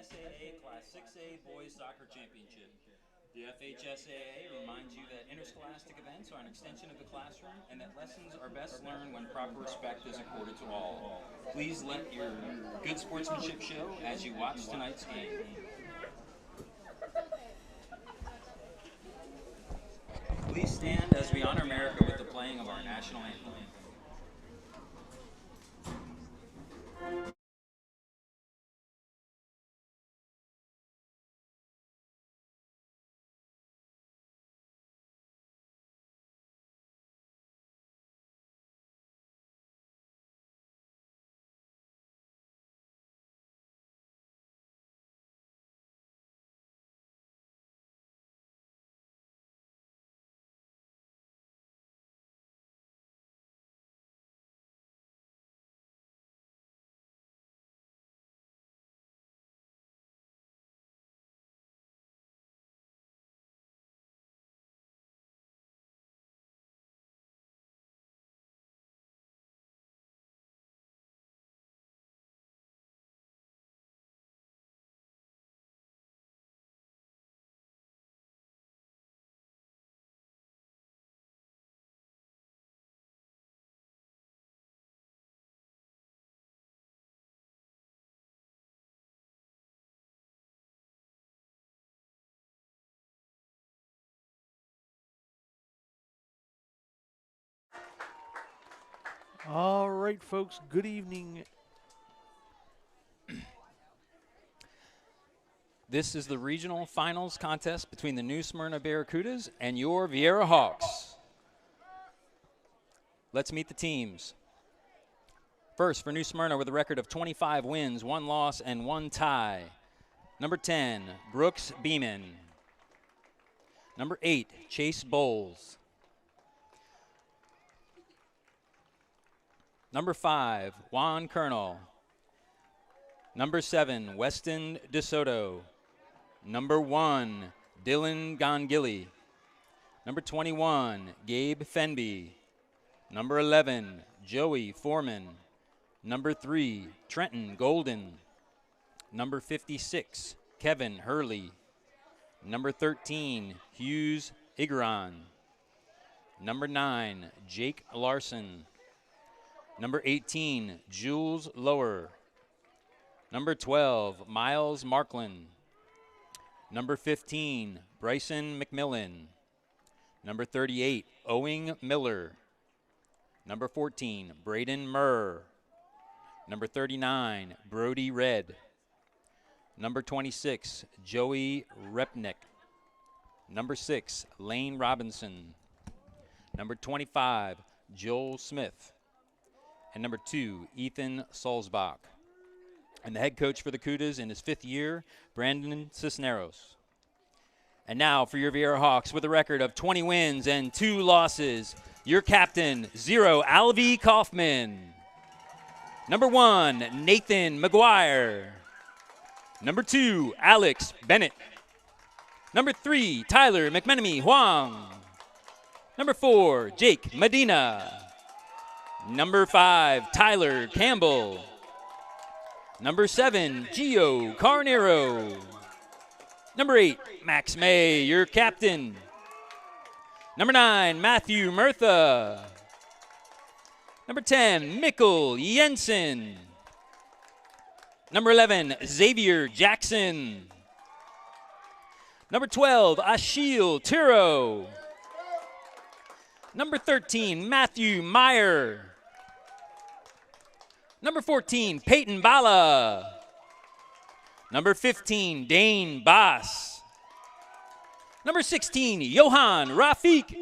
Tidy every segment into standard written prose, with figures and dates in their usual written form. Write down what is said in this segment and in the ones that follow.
FHSAA Class 6A Boys Soccer Championship. The FHSAA reminds you that interscholastic events are an extension of the classroom and that lessons are best learned when proper respect is accorded to all. Please let your good sportsmanship show as you watch tonight's game. Please stand as we honor America with the playing of our national anthem. All right, folks, good evening. This is the regional finals contest between the New Smyrna Barracudas and your Vieira Hawks. Let's meet the teams. First, for New Smyrna with a record of 25 wins, 1 loss, and 1 tie. Number 10, Brooks Beeman. Number 8, Chase Bowles. Number 5, Juan Colonel. Number 7, Weston DeSoto. Number 1, Dylan Gongilly. Number 21, Gabe Fenby. Number 11, Joey Foreman. Number 3, Trenton Golden. Number 56, Kevin Hurley. Number 13, Hughes Igaran. Number 9, Jake Larson. Number 18, Jules Lower. Number 12, Miles Markland. Number 15, Bryson McMillan. Number 38, Owing Miller. Number 14, Braden Murr. Number 39, Brody Red. Number 26, Joey Repnick. Number 6, Lane Robinson. Number 25, Joel Smith. And number 2, Ethan Salzbach. And the head coach for the Cudas in his 5th year, Brandon Cisneros. And now for your Vieira Hawks with a record of 20 wins and 2 losses, your captain, 0, Alvy Kaufman. Number 1, Nathan McGuire. Number 2, Alex Bennett. Number 3, Tyler McMenemy Huang. Number 4, Jake Medina. Number 5, Tyler Campbell. Number 7, Gio Carnero. Number 8, Max May, your captain. Number 9, Matthew Murtha. Number 10, Mikkel Jensen. Number 11, Xavier Jackson. Number 12, Achille Tiro. Number 13, Matthew Meyer. Number 14, Peyton Bala. Number 15, Dane Boss. Number 16, Johan Rafik.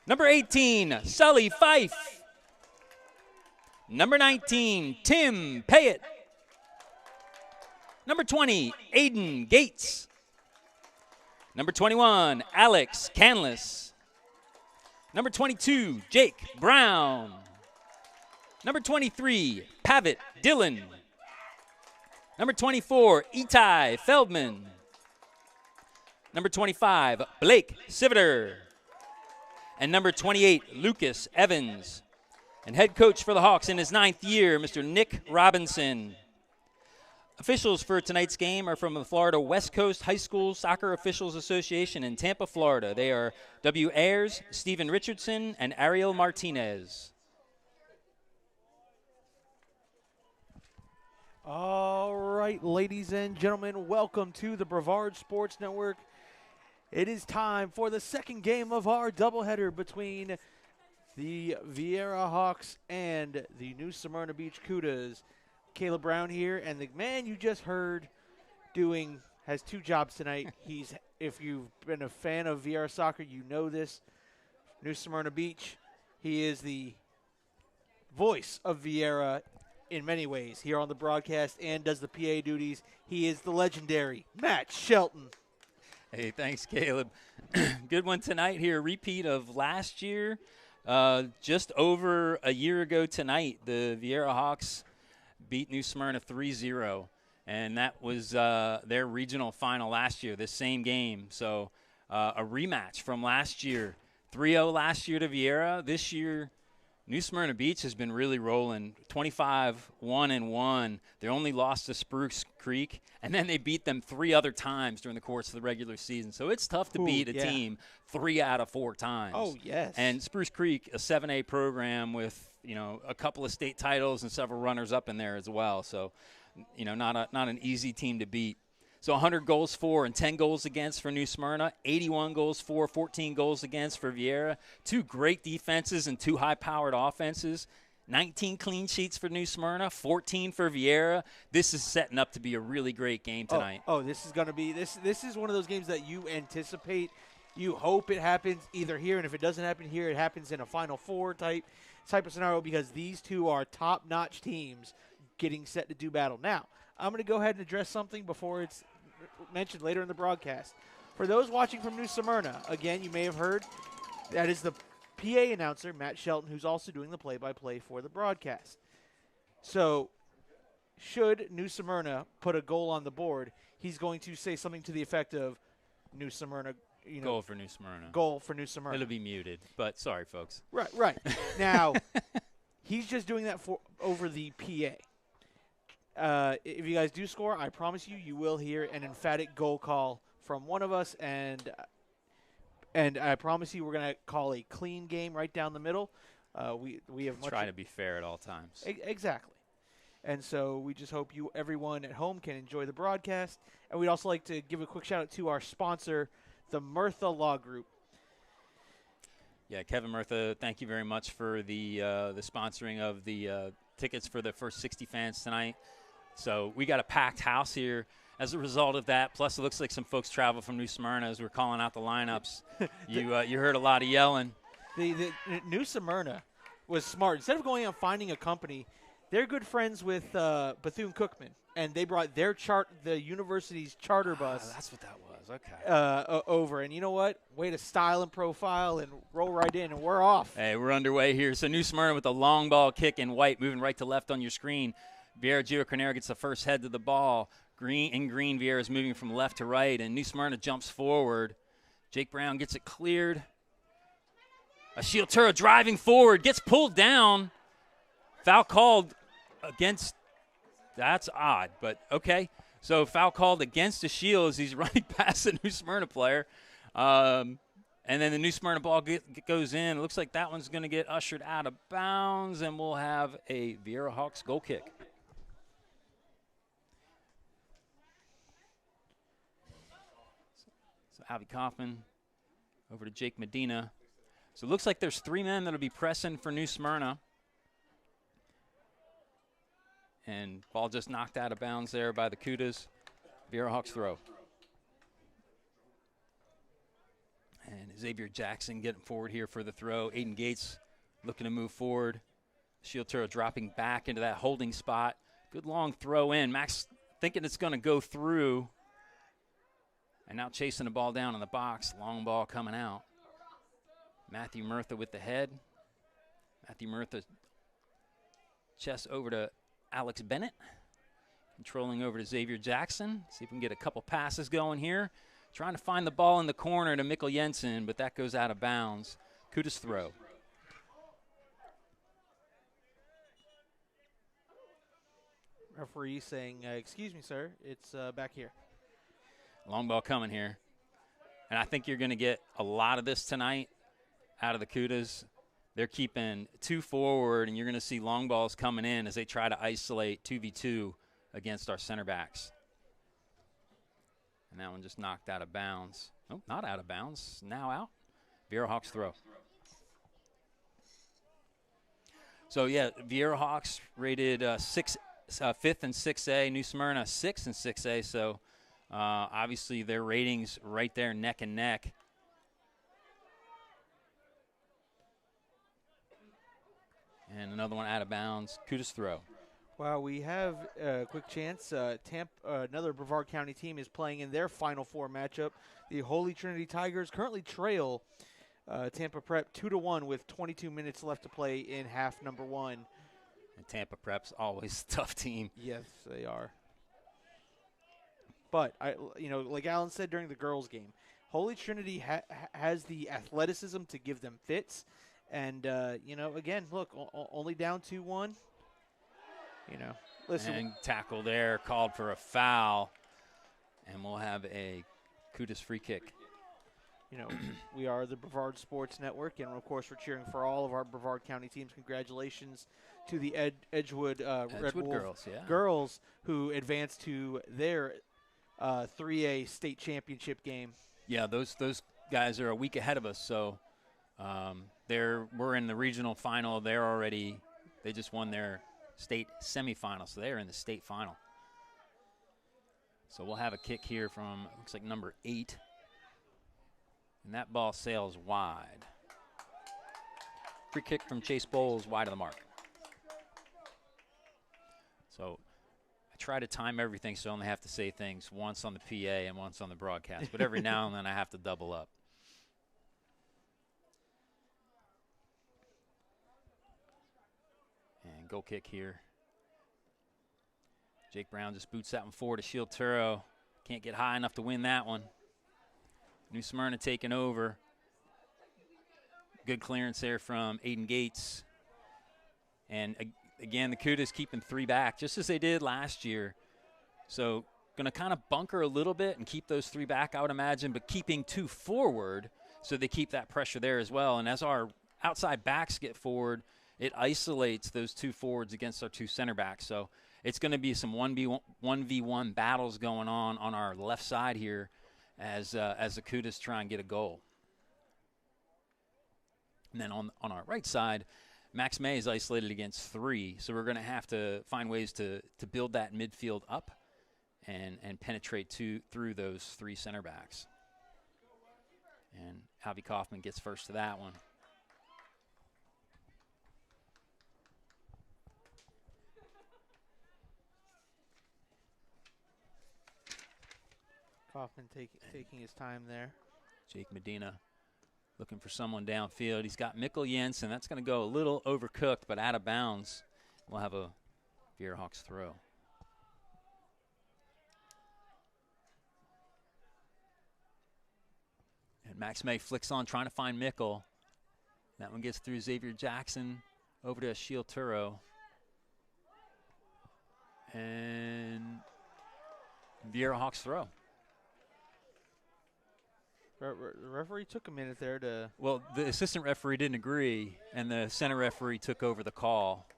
Number 18, Sully Fife. Number 19, Tim Payette. Number 20, Aiden Gates. Number 21, Alex Canlis. Number 22, Jake Brown. Number 23, Pavitt Dillon. Number 24, Itai Feldman. Number 25, Blake Siviter. And number 28, Lucas Evans. And head coach for the Hawks in his 9th year, Mr. Nick Robinson. Officials for tonight's game are from the Florida West Coast High School Soccer Officials Association in Tampa, Florida. They are W. Ayers, Stephen Richardson, and Ariel Martinez. All right, ladies and gentlemen, welcome to the Brevard Sports Network. It is time for the second game of our doubleheader between the Vieira Hawks and the New Smyrna Beach Cudas. Caleb Brown here, and the man you just heard has two jobs tonight. If you've been a fan of Vieira soccer, you know this. New Smyrna Beach, he is the voice of Vieira in many ways here on the broadcast and does the PA duties. He is the legendary Matt Shelton. Hey, thanks, Caleb. Good one tonight here. Repeat of last year. Just over a year ago tonight, the Vieira Hawks beat New Smyrna 3-0, and that was their regional final last year, this same game. So a rematch from last year. 3-0 last year to Vieira. This year, New Smyrna Beach has been really rolling, 25-1-1. They only lost to Spruce Creek, and then they beat them 3 other times during the course of the regular season. So it's tough to beat a team 3 out of 4 times. Oh, yes. And Spruce Creek, a 7A program with, a couple of state titles and several runners-up in there as well. So, not an easy team to beat. So 100 goals for and 10 goals against for New Smyrna, 81 goals for, 14 goals against for Vieira. 2 great defenses and 2 high-powered offenses. 19 clean sheets for New Smyrna, 14 for Vieira. This is setting up to be a really great game tonight. Oh, this is going to be this is one of those games that you anticipate. You hope it happens either here, and if it doesn't happen here, it happens in a Final Four type of scenario, because these two are top-notch teams getting set to do battle. Now, I'm going to go ahead and address something before it's mentioned later in the broadcast. For those watching from New Smyrna, again, you may have heard, that is the PA announcer, Matt Shelton, who's also doing the play-by-play for the broadcast. So, should New Smyrna put a goal on the board, he's going to say something to the effect of New Smyrna, goal for New Smyrna. Goal for New Smyrna. It'll be muted, but sorry, folks. Right. Now, he's just doing that over the PA. If you guys do score, I promise you will hear an emphatic goal call from one of us, and I promise you we're going to call a clean game right down the middle. We have try to be fair at all times. Exactly. And so we just hope everyone at home can enjoy the broadcast. And we'd also like to give a quick shout out to our sponsor, the Murtha Law Group. Yeah, Kevin Murtha, thank you very much for the sponsoring of the tickets for the first 60 fans tonight. So we got a packed house here as a result of that. Plus, it looks like some folks travel from New Smyrna as we're calling out the lineups. You heard a lot of yelling. The New Smyrna was smart. Instead of going out and finding a company, they're good friends with Bethune-Cookman, and they brought the university's charter bus. That's what that was. Okay. Over, and you know what? Way to style and profile and roll right in, and we're off. Hey, we're underway here. So New Smyrna with a long ball kick in white, moving right to left on your screen. Vieira Gio-Carnera gets the first head to the ball. Green, Vieira is moving from left to right, and New Smyrna jumps forward. Jake Brown gets it cleared. Ashiel Tura driving forward, gets pulled down. Foul called against, that's odd, but okay. So foul called against Ashiel as he's running past the New Smyrna player. And then the New Smyrna ball goes in. It looks like that one's going to get ushered out of bounds, and we'll have a Vieira Hawks goal kick. So Avi Kaufman over to Jake Medina. So it looks like there's 3 men that will be pressing for New Smyrna. And ball just knocked out of bounds there by the Cudas. Vieira Hawks throw. And Xavier Jackson getting forward here for the throw. Aiden Gates looking to move forward. Ashiel Tura dropping back into that holding spot. Good long throw in. Max thinking it's going to go through. And now chasing the ball down in the box. Long ball coming out. Matthew Murtha with the head. Matthew Murtha chest over to Alex Bennett. Controlling over to Xavier Jackson. See if we can get a couple passes going here. Trying to find the ball in the corner to Mikkel Jensen, but that goes out of bounds. Kudas throw. Referee saying, excuse me, sir, it's back here. Long ball coming here. And I think you're going to get a lot of this tonight out of the Cudas. They're keeping 2 forward, and you're going to see long balls coming in as they try to isolate 2v2 against our center backs. And that one just knocked out of bounds. Oh, not out of bounds. Now out. Vieira Hawks throw. So, yeah, Vieira Hawks rated 5th in 6A. New Smyrna 6th in 6A. So, obviously, their ratings right there neck and neck. And another one out of bounds. Kudos throw. Well, we have a quick chance. Another Brevard County team is playing in their Final Four matchup. The Holy Trinity Tigers currently trail Tampa Prep 2-1 with 22 minutes left to play in half number 1. And Tampa Prep's always a tough team. Yes, they are. But, like Alan said during the girls' game, Holy Trinity has the athleticism to give them fits. And, again, look, only down 2-1. Listen. And tackle there, called for a foul. And we'll have a Kudas free kick. We are the Brevard Sports Network, and, of course, we're cheering for all of our Brevard County teams. Congratulations to the Edgewood Red Wolf girls who advanced to their 3A state championship game. Yeah, those guys are a week ahead of us, so we're in the regional final. They just won their state semifinal, so they're in the state final. So we'll have a kick here from, looks like number 8. And that ball sails wide. Free kick from Chase Bowles, wide of the mark. So I try to time everything so I only have to say things once on the PA and once on the broadcast. But every now and then I have to double up. And goal kick here. Jake Brown just boots that one forward to Shield Turo. Can't get high enough to win that one. New Smyrna taking over. Good clearance there from Aiden Gates. And again, the Kudas keeping 3 back, just as they did last year. So going to kind of bunker a little bit and keep those 3 back, I would imagine, but keeping 2 forward so they keep that pressure there as well. And as our outside backs get forward, it isolates those 2 forwards against our 2 center backs. So it's going to be some 1v1 battles going on our left side here as the Kudas try and get a goal. And then on our right side, Max May is isolated against 3, so we're going to have to find ways to build that midfield up and penetrate through those 3 center backs. And Javi Kaufman gets first to that one. Kaufman taking his time there. Jake Medina looking for someone downfield. He's got Mikkel Jensen. That's going to go a little overcooked, but out of bounds. We'll have a Vieira Hawks throw. And Max May flicks on, trying to find Mikkel. That one gets through Xavier Jackson over to Shield Turo. And Vieira Hawks throw. The referee took a minute there to... Well, the assistant referee didn't agree, and the center referee took over the call.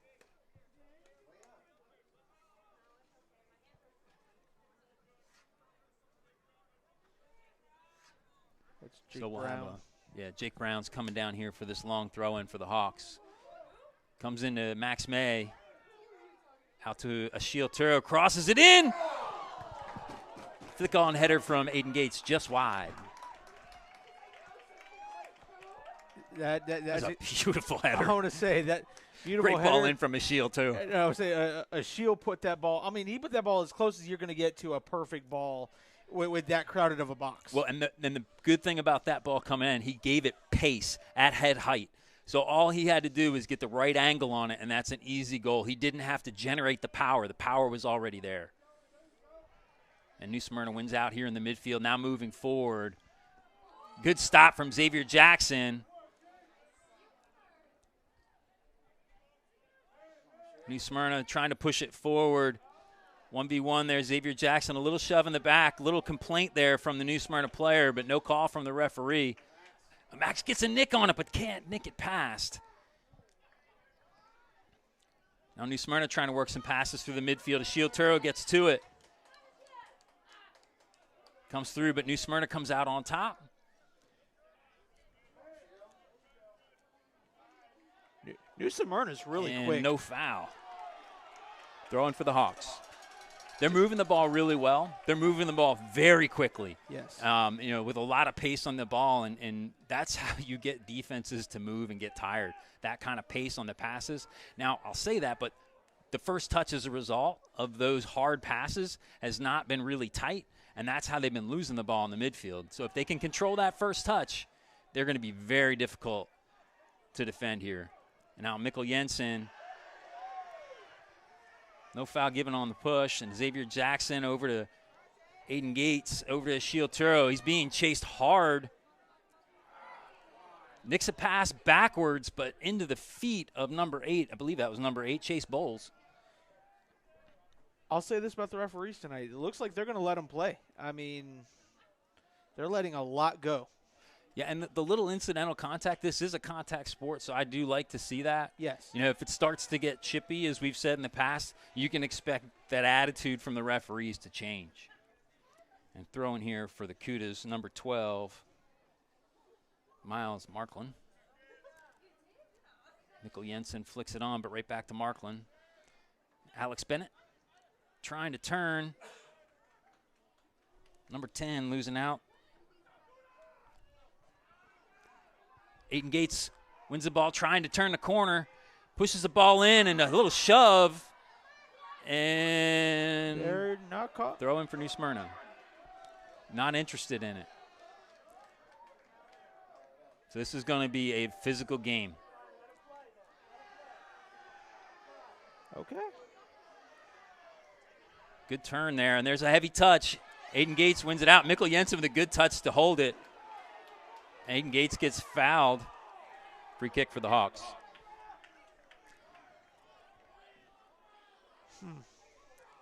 That's Jake So we'll Brown. have Jake Brown's coming down here for this long throw-in for the Hawks. Comes into Max May. Out to a Shield Turo, crosses it in! Flick-on header from Aiden Gates, just wide. That's a beautiful header. I want to say that beautiful Great header. ball in from a Shield, too. I would say a Shield put that ball. I mean, he put that ball as close as you're going to get to a perfect ball with that crowded of a box. Well, and the good thing about that ball coming in, he gave it pace at head height. So all he had to do was get the right angle on it, and that's an easy goal. He didn't have to generate the power. The power was already there. And New Smyrna wins out here in the midfield, now moving forward. Good stop from Xavier Jackson. New Smyrna trying to push it forward. 1v1 there, Xavier Jackson, a little shove in the back, little complaint there from the New Smyrna player, but no call from the referee. Max gets a nick on it, but can't nick it past. Now New Smyrna trying to work some passes through the midfield. Shield Turo gets to it. Comes through, but New Smyrna comes out on top. New Smyrna's really quick. No foul. Throwing for the Hawks. They're moving the ball really well. They're moving the ball very quickly. Yes. With a lot of pace on the ball, and that's how you get defenses to move and get tired, that kind of pace on the passes. Now, I'll say that, but the first touch as a result of those hard passes has not been really tight, and that's how they've been losing the ball in the midfield. So if they can control that first touch, they're going to be very difficult to defend here. And now Mikkel Jensen, no foul given on the push, and Xavier Jackson over to Aiden Gates, over to Shield Turo. He's being chased hard. Nicks a pass backwards, but into the feet of number 8. I believe that was number 8, Chase Bowles. I'll say this about the referees tonight. It looks like they're going to let them play. I mean, they're letting a lot go. Yeah, and the little incidental contact, this is a contact sport, so I do like to see that. Yes. If it starts to get chippy, as we've said in the past, you can expect that attitude from the referees to change. And throwing here for the Cudas, number 12, Miles Marklin. Mikkel Jensen flicks it on, but right back to Marklin. Alex Bennett trying to turn. Number 10 losing out. Aiden Gates wins the ball, trying to turn the corner, pushes the ball in, and a little shove, and they're not caught. Throw in for New Smyrna. Not interested in it. So this is going to be a physical game. Okay. Good turn there, and there's a heavy touch. Aiden Gates wins it out. Mikkel Jensen with a good touch to hold it. Aiden Gates gets fouled. Free kick for the Hawks.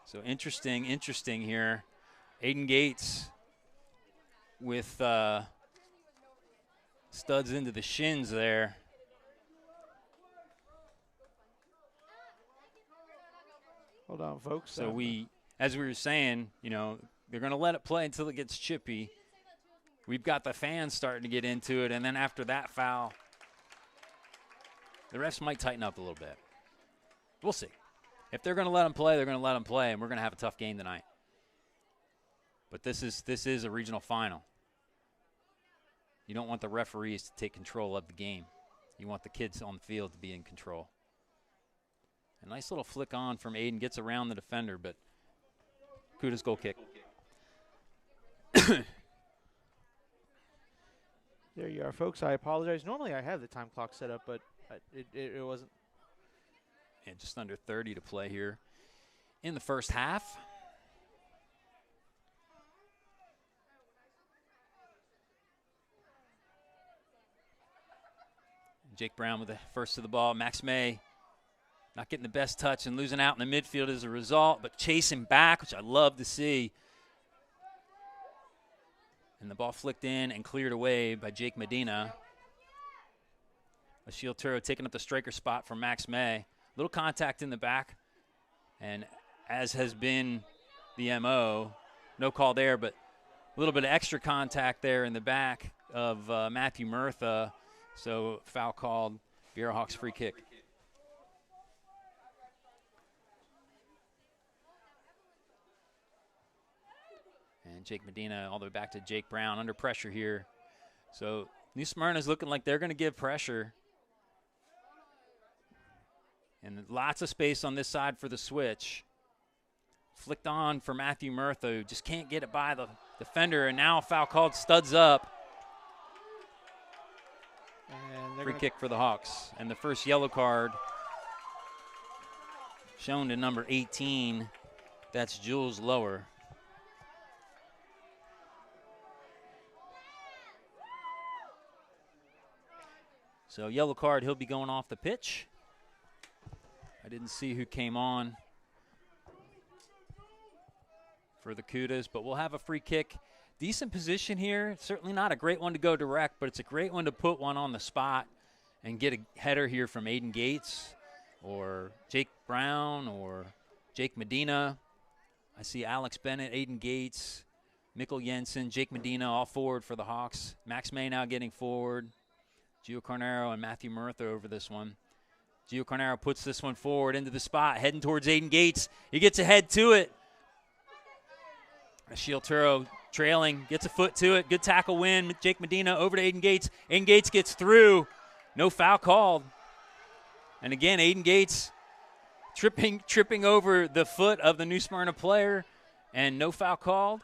So interesting here. Aiden Gates with studs into the shins there. Hold on, folks. So as we were saying, they're going to let it play until it gets chippy. We've got the fans starting to get into it, and then after that foul, the refs might tighten up a little bit. We'll see. If they're going to let them play, they're going to let them play, and we're going to have a tough game tonight. But this is a regional final. You don't want the referees to take control of the game. You want the kids on the field to be in control. A nice little flick on from Aiden, gets around the defender, but Kuda's goal kick. There you are, folks. I apologize. Normally I have the time clock set up, but it wasn't. And just under 30 to play here in the first half. Jake Brown with the first to the ball. Max May not getting the best touch and losing out in the midfield as a result, but chasing back, which I love to see. And the ball flicked in and cleared away by Jake Medina. Shield Turo taking up the striker spot for Max May. Little contact in the back. And as has been the MO, no call there, but a little bit of extra contact there in the back of Matthew Murtha. So foul called, Viera Hawks free kick. And Jake Medina all the way back to Jake Brown under pressure here. So New Smyrna is looking like they're going to give pressure. And lots of space on this side for the switch. Flicked on for Matthew Murtha, who just can't get it by the defender. And now a foul called, studs up. And free kick for the Hawks. And the first yellow card shown to number 18. That's Jules Lower. So yellow card, he'll be going off the pitch. I didn't see who came on. for the Cudas, but we'll have a free kick. Decent position here. Certainly not a great one to go direct, but it's a great one to put one on the spot and get a header here from Aiden Gates or Jake Brown or Jake Medina. I see Alex Bennett, Aiden Gates, Mikkel Jensen, Jake Medina all forward for the Hawks. Max May now getting forward. Gio Carnero and Matthew Murtha over this one. Gio Carnero puts this one forward into the spot, heading towards Aiden Gates. He gets ahead to it. Achille Turo trailing, gets a foot to it. Good tackle win. Jake Medina over to Aiden Gates. Aiden Gates gets through. No foul called. And again, Aiden Gates tripping over the foot of the New Smyrna player, and no foul called.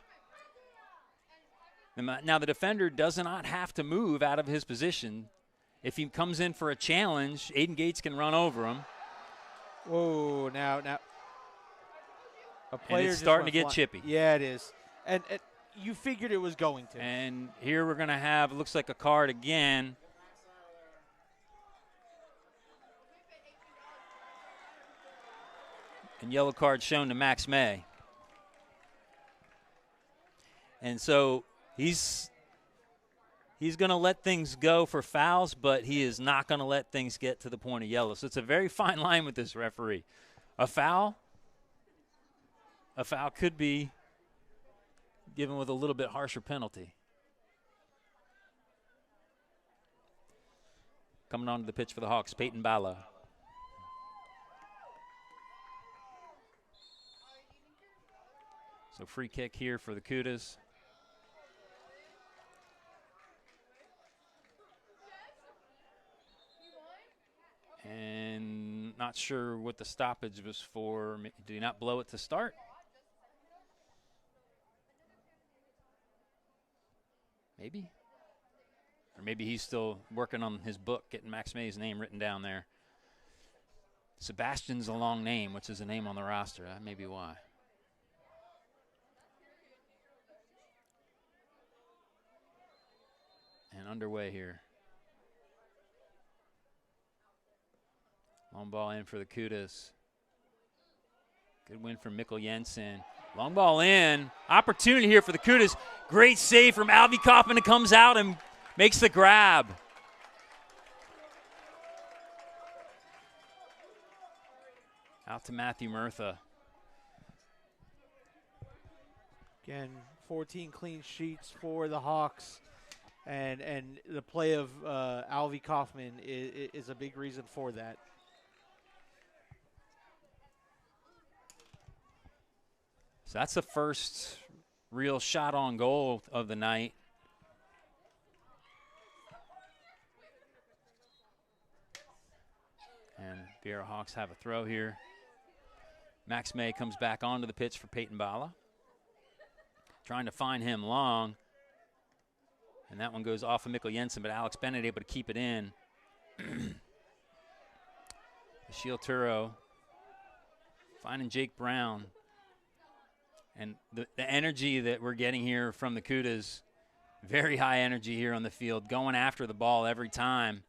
Now the defender does not have to move out of his position. If he comes in for a challenge, Aiden Gates can run over him. Whoa, now. A player and it's just starting to went get flying. chippy. Yeah, it is. And you figured it was going to. And here we're going to have, looks like a card again. And yellow card shown to Max May. And so he's going to let things go for fouls, but he is not going to let things get to the point of yellow. So it's a very fine line with this referee. A foul could be given with a little bit harsher penalty. Coming onto the pitch for the Hawks, Peyton Bala. So free kick here for the Cudas. And not sure what the stoppage was for. Did he not blow it to start? Maybe. Or maybe he's still working on his book, getting Max May's name written down there. Sebastian's a long name, which is a name on the roster. That may be why. And underway here. Long ball in for the Cudas. Good win from Mikkel Jensen. Long ball in. Opportunity here for the Cudas. Great save from Alvy Kaufman, who comes out and makes the grab. Out to Matthew Murtha. Again, 14 clean sheets for the Hawks. And the play of Alvy Kaufman is a big reason for that. So that's the first real shot on goal of the night. And Vieira Hawks have a throw here. Max May comes back onto the pitch for Peyton Bala. Trying to find him long. And that one goes off of Mikkel Jensen, but Alex Bennett able to keep it in. Achille Turo finding Jake Brown. And the energy that we're getting here from the Cudas, very high energy here on the field, going after the ball every time.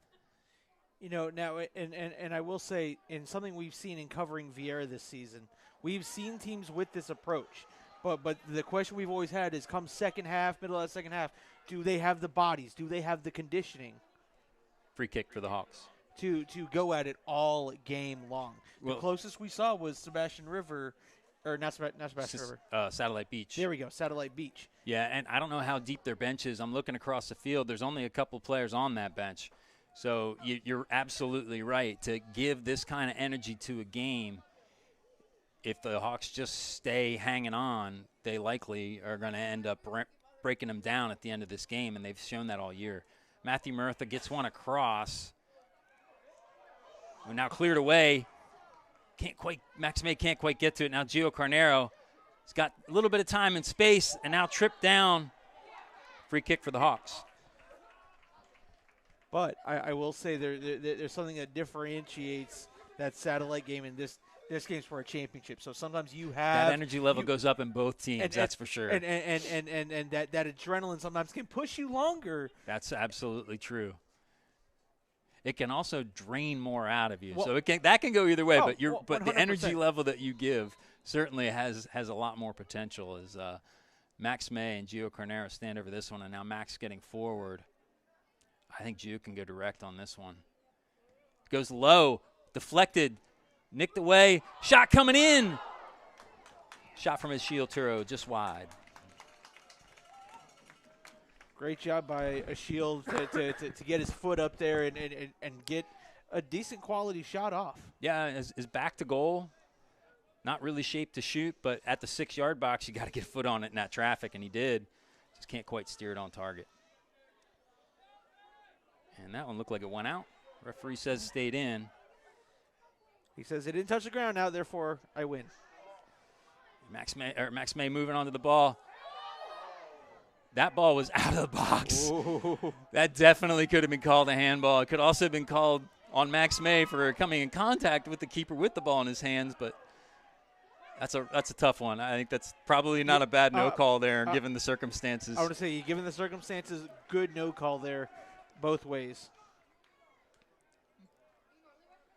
You know, now, and I will say, in something we've seen in covering Vieira this season, we've seen teams with this approach. But the question we've always had is, come second half, middle of the second half, do they have the bodies? Do they have the conditioning? Free kick for the Hawks. To go at it all game long. Well, the closest we saw was Sebastian River. Or not Sebastian River. Satellite Beach. There we go, Satellite Beach. Yeah, and I don't know how deep their bench is. I'm looking across the field. There's only a couple players on that bench. So you're absolutely right. To give this kind of energy to a game, if the Hawks just stay hanging on, they likely are going to end up breaking them down at the end of this game, and they've shown that all year. Matthew Murtha gets one across. We're now cleared away. Max May can't quite get to it. Now Gio Carnero has got a little bit of time and space and now tripped down. Free kick for the Hawks. But I will say there's something that differentiates that Satellite game in this game's for a championship. So sometimes you have that energy level goes up in both teams. That's for sure. And that adrenaline sometimes can push you longer. That's absolutely true. It can also drain more out of you, well, so that can go either way. Oh, but the energy level that you give certainly has a lot more potential as Max May and Gio Carnero stand over this one, and now Max getting forward. I think Gio can go direct on this one. Goes low, deflected, nicked away, shot coming in. Shot from his shield Turo, just wide. Great job by Shield to get his foot up there and get a decent quality shot off. Yeah, his back to goal, not really shaped to shoot, but at the 6-yard box, you got to get a foot on it in that traffic, and he did. Just can't quite steer it on target. And that one looked like it went out. Referee says it stayed in. He says it didn't touch the ground now, therefore I win. Max May moving onto the ball. That ball was out of the box. Ooh. That definitely could have been called a handball. It could also have been called on Max May for coming in contact with the keeper with the ball in his hands, but that's a tough one. I think that's probably not a bad no call there, given the circumstances. I want to say, given the circumstances, good no call there both ways.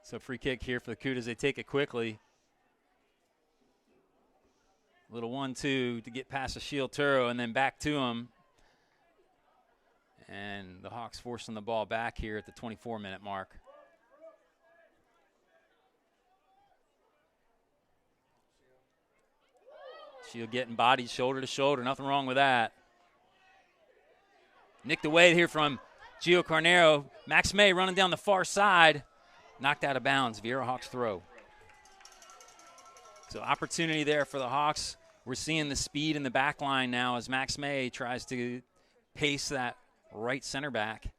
So free kick here for the Cudas. They take it quickly. Little 1-2 to get past the Shield Turo and then back to him. And the Hawks forcing the ball back here at the 24-minute mark. Shield getting bodied shoulder to shoulder. Nothing wrong with that. Nicked away here from Gio Carnero. Max May running down the far side. Knocked out of bounds. Vieira Hawks throw. So opportunity there for the Hawks. We're seeing the speed in the back line now as Max May tries to pace that right center back.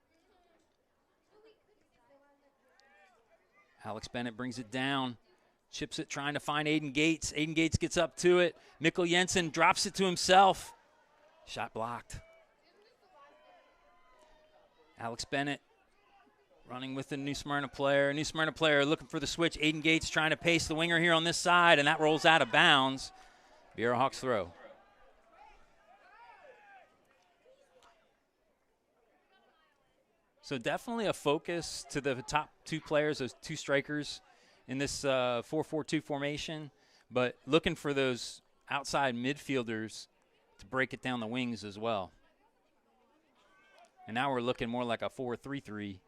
Alex Bennett brings it down. Chips it, trying to find Aiden Gates. Aiden Gates gets up to it. Mikkel Jensen drops it to himself. Shot blocked. Alex Bennett running with the New Smyrna player. New Smyrna player looking for the switch. Aiden Gates trying to pace the winger here on this side, and that rolls out of bounds. Vieira Hawks throw. So definitely a focus to the top two players, those two strikers in this 4-4-2 formation, but looking for those outside midfielders to break it down the wings as well. And now we're looking more like a 4-3-3.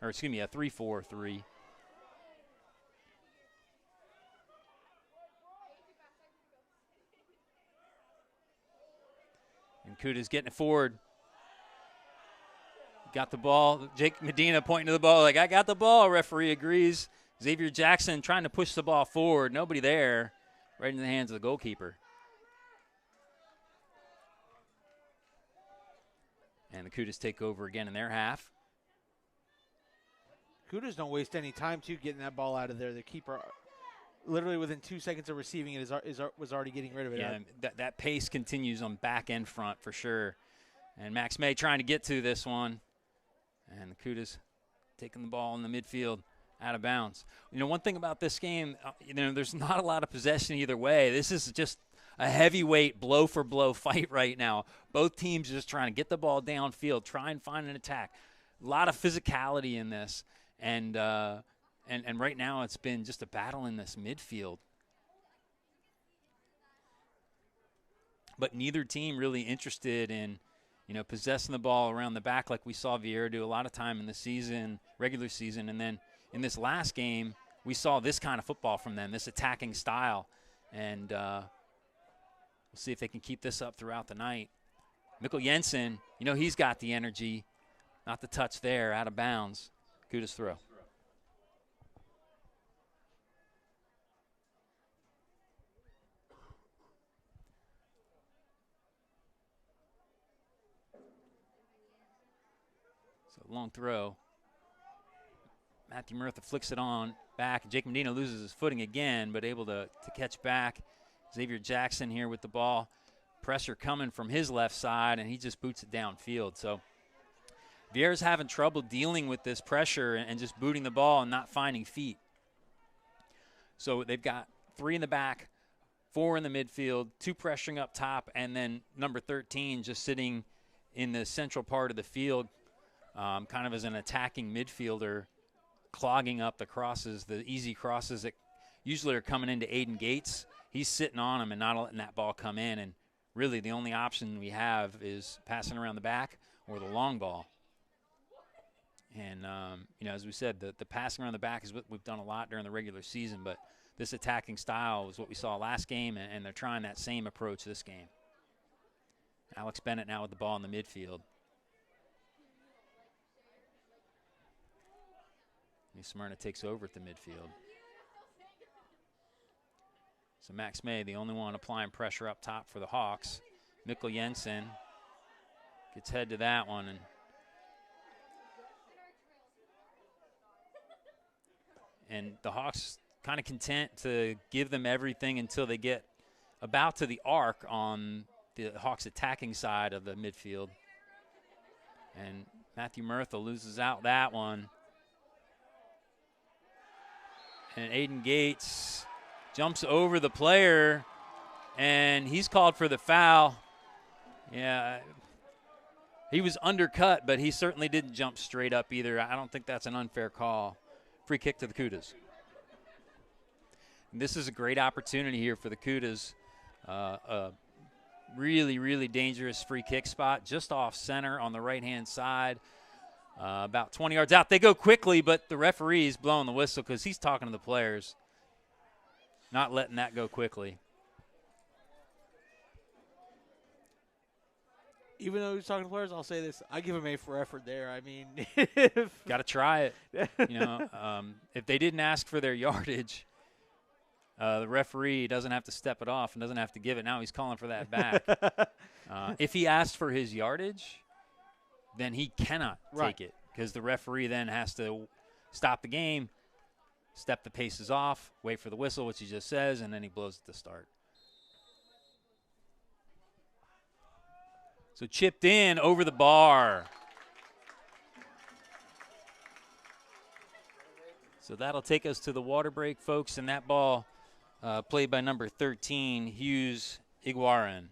Or excuse me, a 3-4-3. And Kuda's getting it forward. Got the ball. Jake Medina pointing to the ball like, I got the ball. Referee agrees. Xavier Jackson trying to push the ball forward. Nobody there. Right in the hands of the goalkeeper. And the Kudas take over again in their half. Kudas don't waste any time, too, getting that ball out of there. The keeper, literally within 2 seconds of receiving it, was already getting rid of it. Yeah, that pace continues on back and front for sure. And Max May trying to get to this one. And the Kudas taking the ball in the midfield out of bounds. You know, one thing about this game, there's not a lot of possession either way. This is just a heavyweight blow-for-blow fight right now. Both teams just trying to get the ball downfield, try and find an attack. A lot of physicality in this. And right now it's been just a battle in this midfield. But neither team really interested in, possessing the ball around the back like we saw Vieira do a lot of time in the season, regular season. And then in this last game, we saw this kind of football from them, this attacking style. And we'll see if they can keep this up throughout the night. Mikkel Jensen, he's got the energy. Not the touch there, out of bounds. Kudas throw. So long throw. Matthew Murtha flicks it on back. Jake Medina loses his footing again, but able to catch back. Xavier Jackson here with the ball. Pressure coming from his left side, and he just boots it downfield. So Vieira's having trouble dealing with this pressure and just booting the ball and not finding feet. So they've got 3 in the back, 4 in the midfield, 2 pressuring up top, and then number 13 just sitting in the central part of the field, kind of as an attacking midfielder, clogging up the crosses, the easy crosses that usually are coming into Aiden Gates. he's sitting on him and not letting that ball come in. And really the only option we have is passing around the back or the long ball. And, as we said, the passing around the back is what we've done a lot during the regular season, but this attacking style is what we saw last game, and they're trying that same approach this game. Alex Bennett now with the ball in the midfield. Smyrna takes over at the midfield. So Max May, the only one applying pressure up top for the Hawks. Mikkel Jensen gets head to that one, and the Hawks kind of content to give them everything until they get about to the arc on the Hawks attacking side of the midfield. And Matthew Murtha loses out that one. And Aiden Gates jumps over the player, and he's called for the foul. Yeah, he was undercut, but he certainly didn't jump straight up either. I don't think that's an unfair call. Free kick to the Cudas. And this is a great opportunity here for the Cudas. A really, really dangerous free kick spot just off center on the right-hand side. About 20 yards out. They go quickly, but the referee's blowing the whistle because he's talking to the players, not letting that go quickly. Even though he's talking to players, I'll say this. I give him A for effort there. I mean, got to try it. If they didn't ask for their yardage, the referee doesn't have to step it off and doesn't have to give it. Now he's calling for that back. If he asked for his yardage, then he cannot take it because the referee then has to stop the game, step the paces off, wait for the whistle, which he just says, and then he blows it to start. So chipped in over the bar. So that'll take us to the water break, folks, and that ball played by number 13, Hughes Iguaran.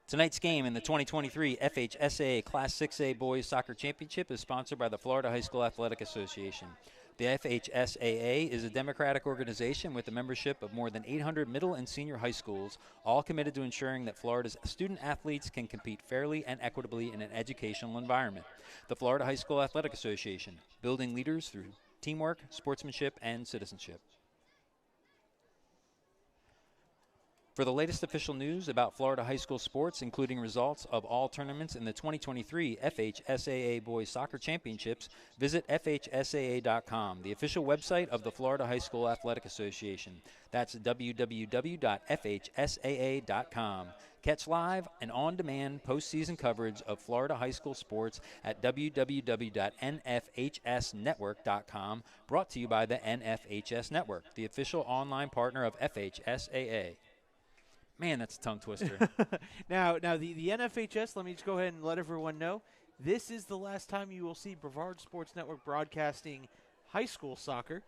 Tonight's game in the 2023 FHSAA Class 6A Boys Soccer Championship is sponsored by the Florida High School Athletic Association. The FHSAA is a democratic organization with a membership of more than 800 middle and senior high schools, all committed to ensuring that Florida's student athletes can compete fairly and equitably in an educational environment. The Florida High School Athletic Association, building leaders through teamwork, sportsmanship, and citizenship. For the latest official news about Florida high school sports, including results of all tournaments in the 2023 FHSAA Boys Soccer Championships, visit FHSAA.com, the official website of the Florida High School Athletic Association. That's www.fhsaa.com. Catch live and on-demand postseason coverage of Florida high school sports at www.nfhsnetwork.com, brought to you by the NFHS Network, the official online partner of FHSAA. Man, that's a tongue twister. Now the NFHS, let me just go ahead and let everyone know, this is the last time you will see Brevard Sports Network broadcasting high school soccer.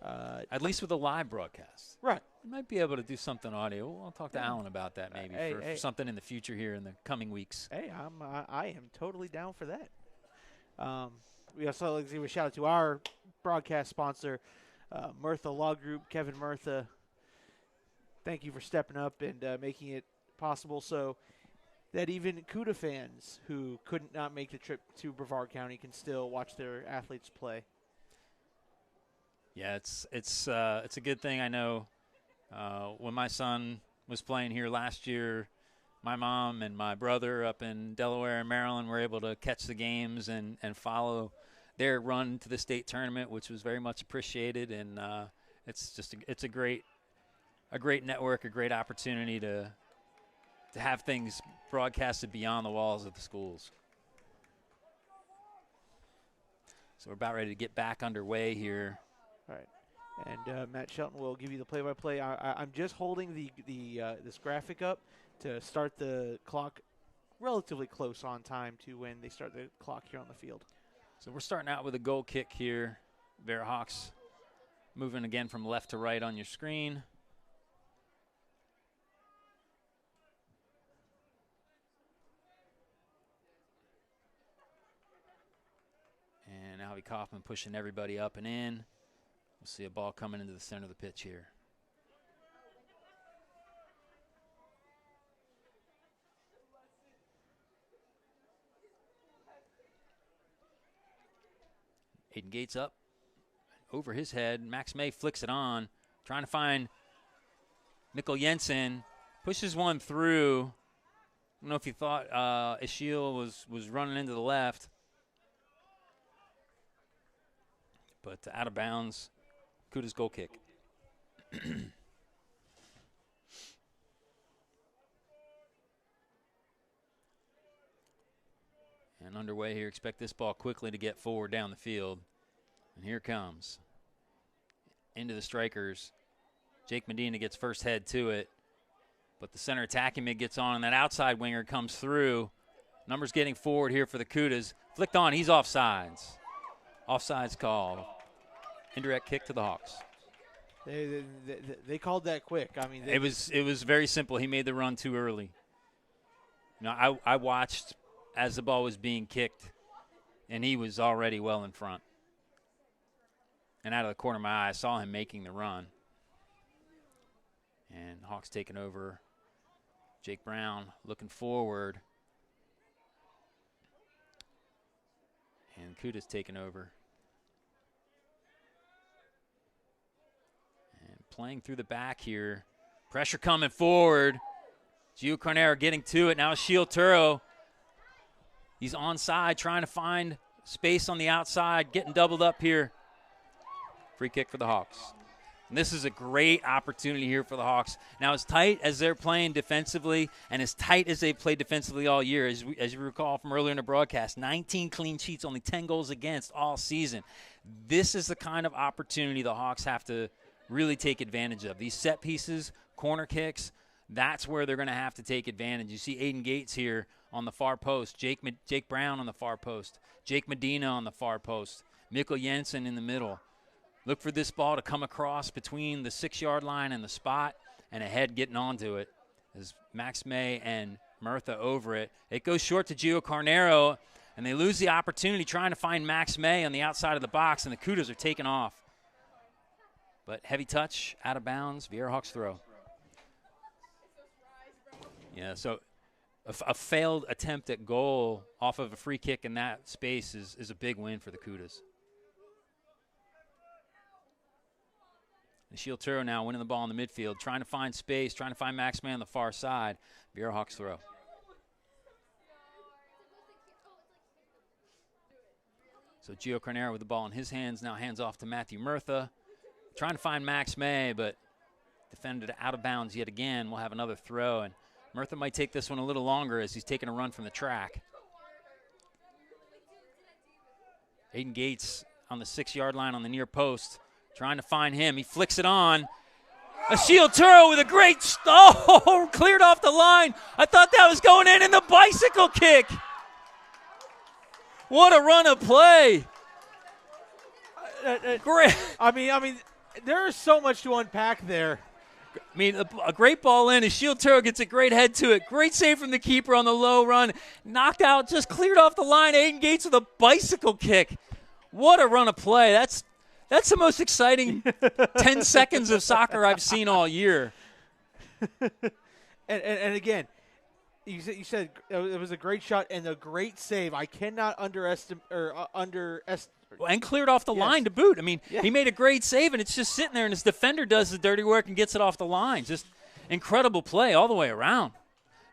At least with a live broadcast. Right. We might be able to do something audio. I'll talk to Alan about that maybe for something in the future here in the coming weeks. Hey, I am totally down for that. We also like to give a shout out to our broadcast sponsor, Murtha Law Group, Kevin Murtha. Thank you for stepping up and making it possible so that even CUDA fans who couldn't not make the trip to Brevard County can still watch their athletes play. Yeah, it's a good thing. I know when my son was playing here last year, my mom and my brother up in Delaware and Maryland were able to catch the games and follow their run to the state tournament, which was very much appreciated. And it's a great network, a great opportunity to have things broadcasted beyond the walls of the schools. So we're about ready to get back underway here. All right. And Matt Shelton will give you the play-by-play. I'm just holding this graphic up to start the clock relatively close on time to when they start the clock here on the field. So we're starting out with a goal kick here. Bearhawks moving again from left to right on your screen. And Albie Kaufman pushing everybody up and in. We'll see a ball coming into the center of the pitch here. Aiden Gates up over his head. Max May flicks it on, trying to find Mikkel Jensen. Pushes one through. I don't know if you thought Ashiel was running into the left. But out of bounds. Kuda's goal kick. And underway here. Expect this ball quickly to get forward down the field. And here it comes. Into the strikers. Jake Medina gets first head to it. But the center attacking mid gets on, and that outside winger comes through. Numbers getting forward here for the Kudas. Flicked on. He's offsides. Offsides call. Indirect kick to the Hawks. They called that quick. I mean, it was very simple. He made the run too early. I watched as the ball was being kicked, and he was already well in front. And out of the corner of my eye, I saw him making the run. And Hawks taking over. Jake Brown looking forward. And Kuda's taking over. And playing through the back here. Pressure coming forward. Gio Carnera getting to it. Now Ashiel Turo. He's onside, trying to find space on the outside, getting doubled up here. Free kick for the Hawks. And this is a great opportunity here for the Hawks. Now, as tight as they're playing defensively and as tight as they've played defensively all year, as you recall from earlier in the broadcast, 19 clean sheets, only 10 goals against all season. This is the kind of opportunity the Hawks have to really take advantage of. These set pieces, corner kicks, that's where they're going to have to take advantage. You see Aiden Gates here on the far post, Jake Brown on the far post, Jake Medina on the far post, Mikkel Jensen in the middle. Look for this ball to come across between the 6-yard line and the spot, and a head getting onto it as Max May and Murtha over it. It goes short to Gio Carnero, and they lose the opportunity trying to find Max May on the outside of the box, and the Kudas are taken off. But heavy touch, out of bounds, Viera Hawks throw. Yeah, so a failed attempt at goal off of a free kick in that space is a big win for the Kudas. Ashiel Turo now winning the ball in the midfield, trying to find space, trying to find Max May on the far side. Viera Hawks throw. So Gio Carnera with the ball in his hands, now hands off to Matthew Murtha. Trying to find Max May, but defended out of bounds yet again. We'll have another throw, and Murtha might take this one a little longer as he's taking a run from the track. Aiden Gates on the 6-yard line on the near post. Trying to find him. He flicks it on. Ashiel Turo with a great cleared off the line. I thought that was going in the bicycle kick. What a run of play. Great. I mean, there is so much to unpack there. I mean, a great ball in. Ashiel Turo gets a great head to it. Great save from the keeper on the low run. Knocked out, just cleared off the line. Aiden Gates with a bicycle kick. What a run of play. That's the most exciting 10 seconds of soccer I've seen all year. and again, you said it was a great shot and a great save. I cannot underestimate. And cleared off the line to boot. I mean, He made a great save, and it's just sitting there, and his defender does the dirty work and gets it off the line. Just incredible play all the way around.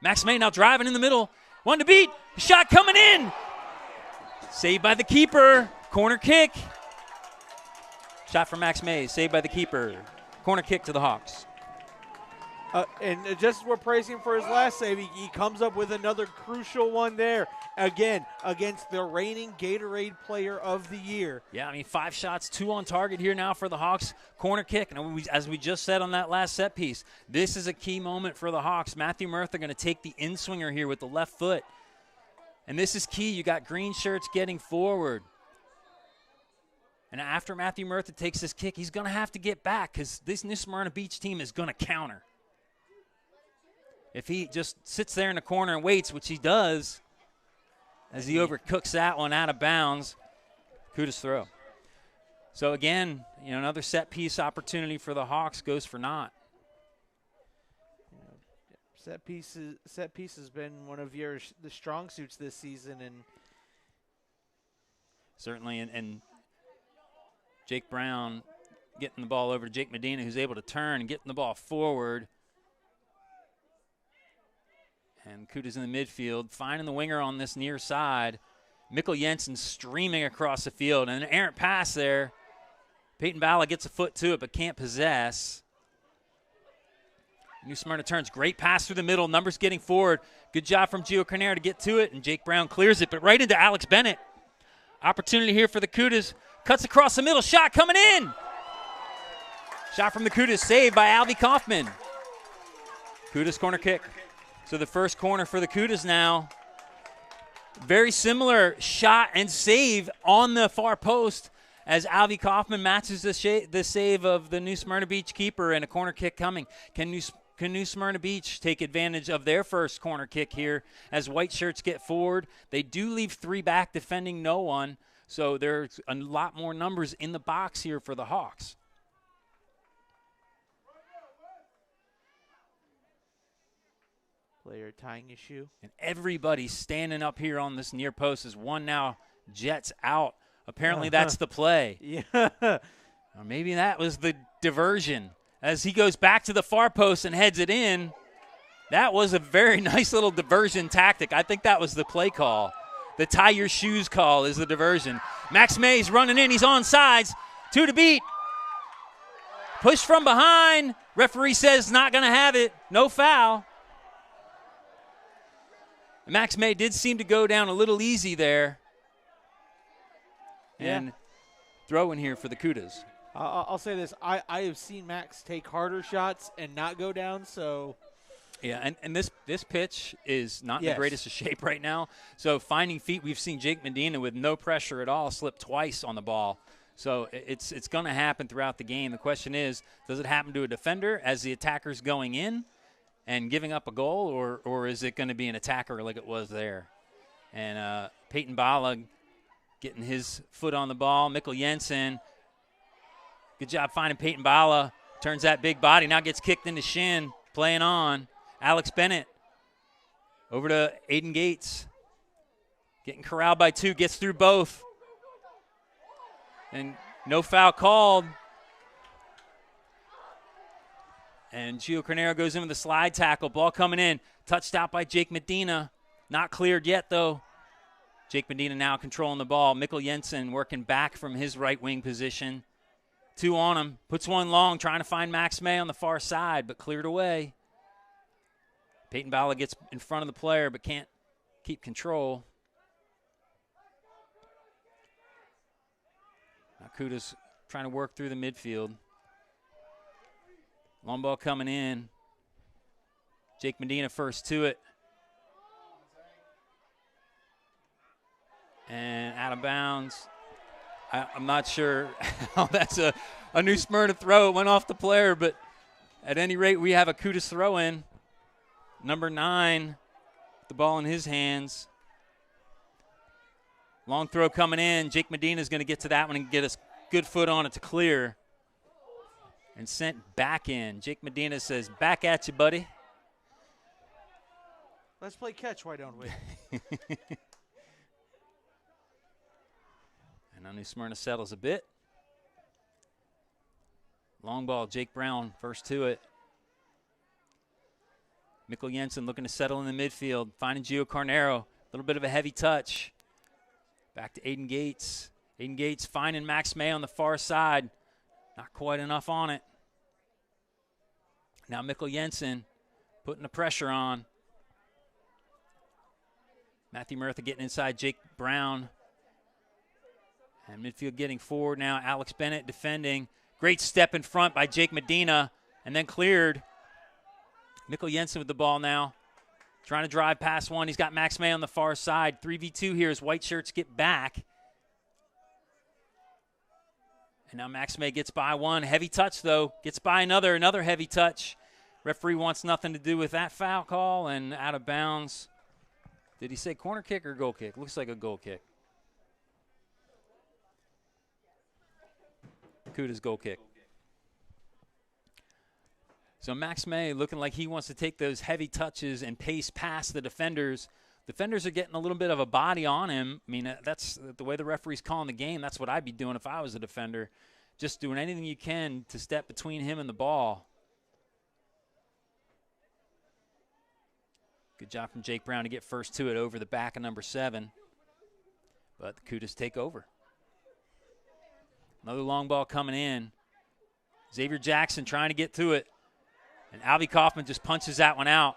Max May now driving in the middle. One to beat. Shot coming in. Saved by the keeper. Corner kick. Shot from Max May, saved by the keeper. Corner kick to the Hawks. And just as we're praising him for his last save, he comes up with another crucial one there. Again, against the reigning Gatorade Player of the Year. Yeah, I mean, 5 shots, 2 on target here now for the Hawks. Corner kick, and as we just said on that last set piece, this is a key moment for the Hawks. Matthew Murtha going to take the in-swinger here with the left foot. And this is key. You got green shirts getting forward. And after Matthew Murtha takes this kick, he's going to have to get back because this New Smyrna Beach team is going to counter. If he just sits there in the corner and waits, which he does, as he overcooks that one out of bounds, Kuda's throw. So again, another set piece opportunity for the Hawks goes for naught. Set piece has been one of the strong suits this season, and certainly, and Jake Brown getting the ball over to Jake Medina, who's able to turn and getting the ball forward. And Kuda's in the midfield, finding the winger on this near side. Mikkel Jensen streaming across the field. And an errant pass there. Peyton Bala gets a foot to it but can't possess. New Smyrna turns. Great pass through the middle. Numbers getting forward. Good job from Gio Carnera to get to it. And Jake Brown clears it, but right into Alex Bennett. Opportunity here for the Kudas. Cuts across the middle. Shot coming in. Shot from the Kudas. Saved by Alvy Kaufman. Kudas corner kick. So the first corner for the Kudas now. Very similar shot and save on the far post as Alvy Kaufman matches the save of the New Smyrna Beach keeper, and a corner kick coming. Can New Smyrna Beach take advantage of their first corner kick here as white shirts get forward? They do leave 3 back defending no one, so there's a lot more numbers in the box here for the Hawks. Player tying issue. And everybody's standing up here on this near post as one now jets out. Apparently that's the play. Yeah. Or maybe that was the diversion. As he goes back to the far post and heads it in, that was a very nice little diversion tactic. I think that was the play call. The tie your shoes call is the diversion. Max May's running in. He's on sides. 2 to beat. Push from behind. Referee says not going to have it. No foul. Max May did seem to go down a little easy there. And throw in here for the Kudas. I'll say this. I have seen Max take harder shots and not go down, so. Yeah, and this pitch is not in the greatest of shape right now. So finding feet, we've seen Jake Medina with no pressure at all slip twice on the ball. So it's going to happen throughout the game. The question is, does it happen to a defender as the attacker's going in and giving up a goal, or is it going to be an attacker like it was there? And Peyton Bala getting his foot on the ball. Mikkel Jensen, good job finding Peyton Bala. Turns that big body, now gets kicked in the shin, playing on. Alex Bennett over to Aiden Gates. Getting corralled by 2, gets through both. And no foul called. And Gio Carnera goes in with a slide tackle. Ball coming in. Touched out by Jake Medina. Not cleared yet, though. Jake Medina now controlling the ball. Mikkel Jensen working back from his right wing position. 2 on him. Puts one long, trying to find Max May on the far side, but cleared away. Peyton Bala gets in front of the player, but can't keep control. Now Kuda's trying to work through the midfield. Long ball coming in. Jake Medina first to it. And out of bounds. I'm not sure how that's a New Smyrna throw. It went off the player, but at any rate, we have a Kudas throw in. Number 9, the ball in his hands. Long throw coming in. Jake Medina is going to get to that one and get a good foot on it to clear. And sent back in. Jake Medina says, back at you, buddy. Let's play catch, why don't we? And now New Smyrna settles a bit. Long ball, Jake Brown first to it. Mikkel Jensen looking to settle in the midfield. Finding Gio Carnero. A little bit of a heavy touch. Back to Aiden Gates. Aiden Gates finding Max May on the far side. Not quite enough on it. Now Mikkel Jensen putting the pressure on. Matthew Murtha getting inside Jake Brown. And midfield getting forward now. Alex Bennett defending. Great step in front by Jake Medina. And then cleared. Mikkel Jensen with the ball now. Trying to drive past one. He's got Max May on the far side. 3v2 here as white shirts get back. And now Max May gets by one. Heavy touch, though. Gets by another heavy touch. Referee wants nothing to do with that foul call and out of bounds. Did he say corner kick or goal kick? Looks like a goal kick. Kuda's goal kick. So Max May looking like he wants to take those heavy touches and pace past the defenders. Defenders are getting a little bit of a body on him. I mean, that's the way the referee's calling the game. That's what I'd be doing if I was a defender. just doing anything you can to step between him and the ball. Good job from Jake Brown to get first to it over the back of number 7. But the Cudas take over. Another long ball coming in. Xavier Jackson trying to get to it. And Albie Kaufman just punches that one out.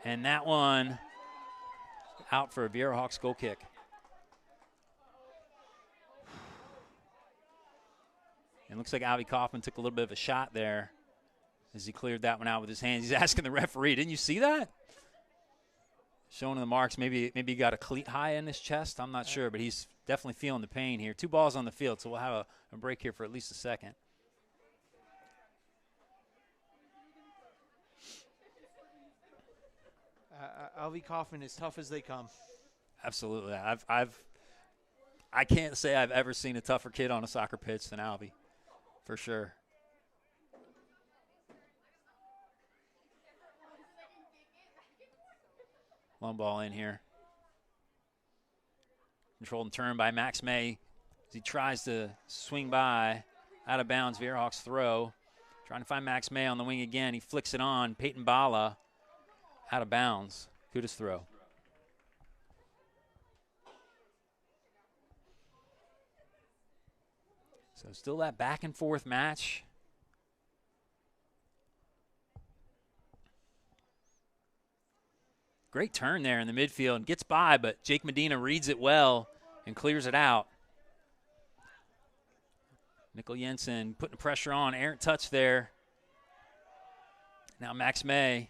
And that one out for a Vieira Hawks goal kick. And looks like Albie Kaufman took a little bit of a shot there as he cleared that one out with his hands. He's asking the referee, didn't you see that? Showing the marks. Maybe he got a cleat high in his chest. I'm not sure, but he's definitely feeling the pain here. 2 balls on the field, so we'll have a break here for at least a second. Albie Kaufman, as tough as they come. Absolutely. I can't say I've ever seen a tougher kid on a soccer pitch than Albie, for sure. Long ball in here. Controlled and turned by Max May as he tries to swing by. Out of bounds, Vieira Hawks throw. Trying to find Max May on the wing again. He flicks it on. Peyton Bala out of bounds. Cudas throw. So still that back and forth match. Great turn there in the midfield and gets by, but Jake Medina reads it well and clears it out. Mikkel Jensen putting pressure on. Errant touch there. Now Max May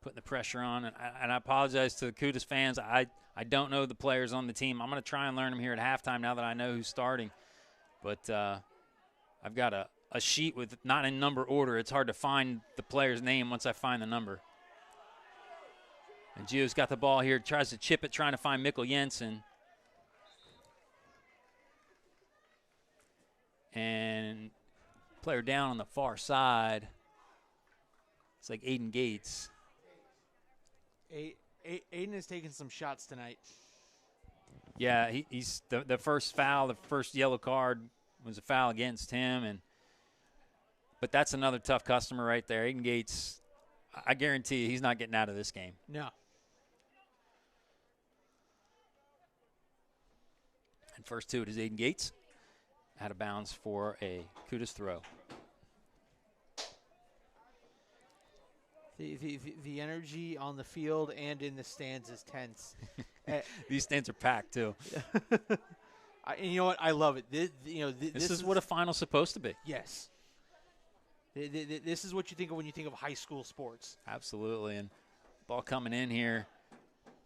putting the pressure on. And I apologize to the Cudas fans. I don't know the players on the team. I'm going to try and learn them here at halftime now that I know who's starting. But I've got a sheet with not in number order. It's hard to find the player's name once I find the number. And Gio's got the ball here, tries to chip it, trying to find Mikkel Jensen. And player down on the far side. It's like Aiden Gates. Aiden has taken some shots tonight. Yeah, he's the first foul, the first yellow card was a foul against him. But that's another tough customer right there. Aiden Gates, I guarantee you he's not getting out of this game. No. And first to it is Aiden Gates. Out of bounds for a Cudas throw. The energy on the field and in the stands is tense. These stands are packed too. And you know what? I love it. This is what a final's supposed to be. Yes. This is what you think of when you think of high school sports. Absolutely. And ball coming in here.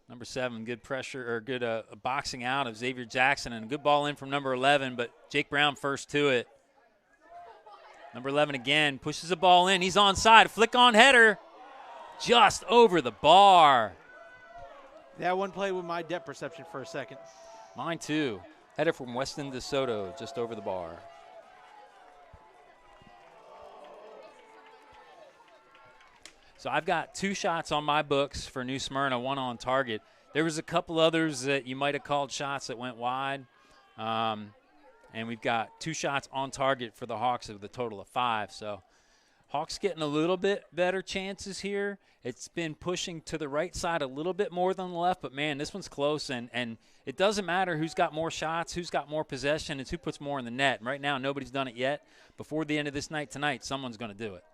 Number 7, good pressure or good boxing out of Xavier Jackson, and a good ball in from number 11, but Jake Brown first to it. Number 11 again pushes the ball in. He's onside. Flick on header. Just over the bar. That one played with my depth perception for a second. Mine too. Header from Weston DeSoto, just over the bar. So I've got 2 shots on my books for New Smyrna, 1 on target. There was a couple others that you might have called shots that went wide. And we've got 2 shots on target for the Hawks with a total of 5. So Hawks getting a little bit better chances here. It's been pushing to the right side a little bit more than the left, but, man, this one's close. And it doesn't matter who's got more shots, who's got more possession, it's who puts more in the net. And right now, nobody's done it yet. Before the end of this night tonight, someone's going to do it.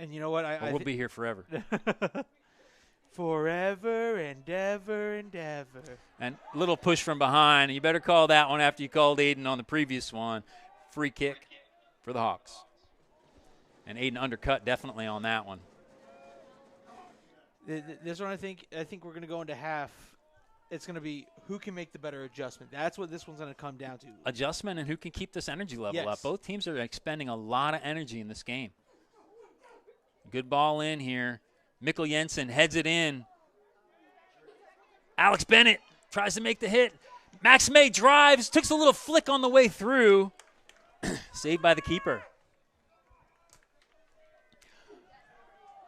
And you know what? We'll be here forever. Forever and ever and ever. And little push from behind. You better call that one after you called Aiden on the previous one. Free kick for the Hawks. And Aiden undercut definitely on that one. This one, I think we're going to go into half. It's going to be who can make the better adjustment. That's what this one's going to come down to. Adjustment and who can keep this energy level up. Both teams are expending a lot of energy in this game. Good ball in here. Mikkel Jensen heads it in. Alex Bennett tries to make the hit. Max May drives, takes a little flick on the way through. Saved by the keeper.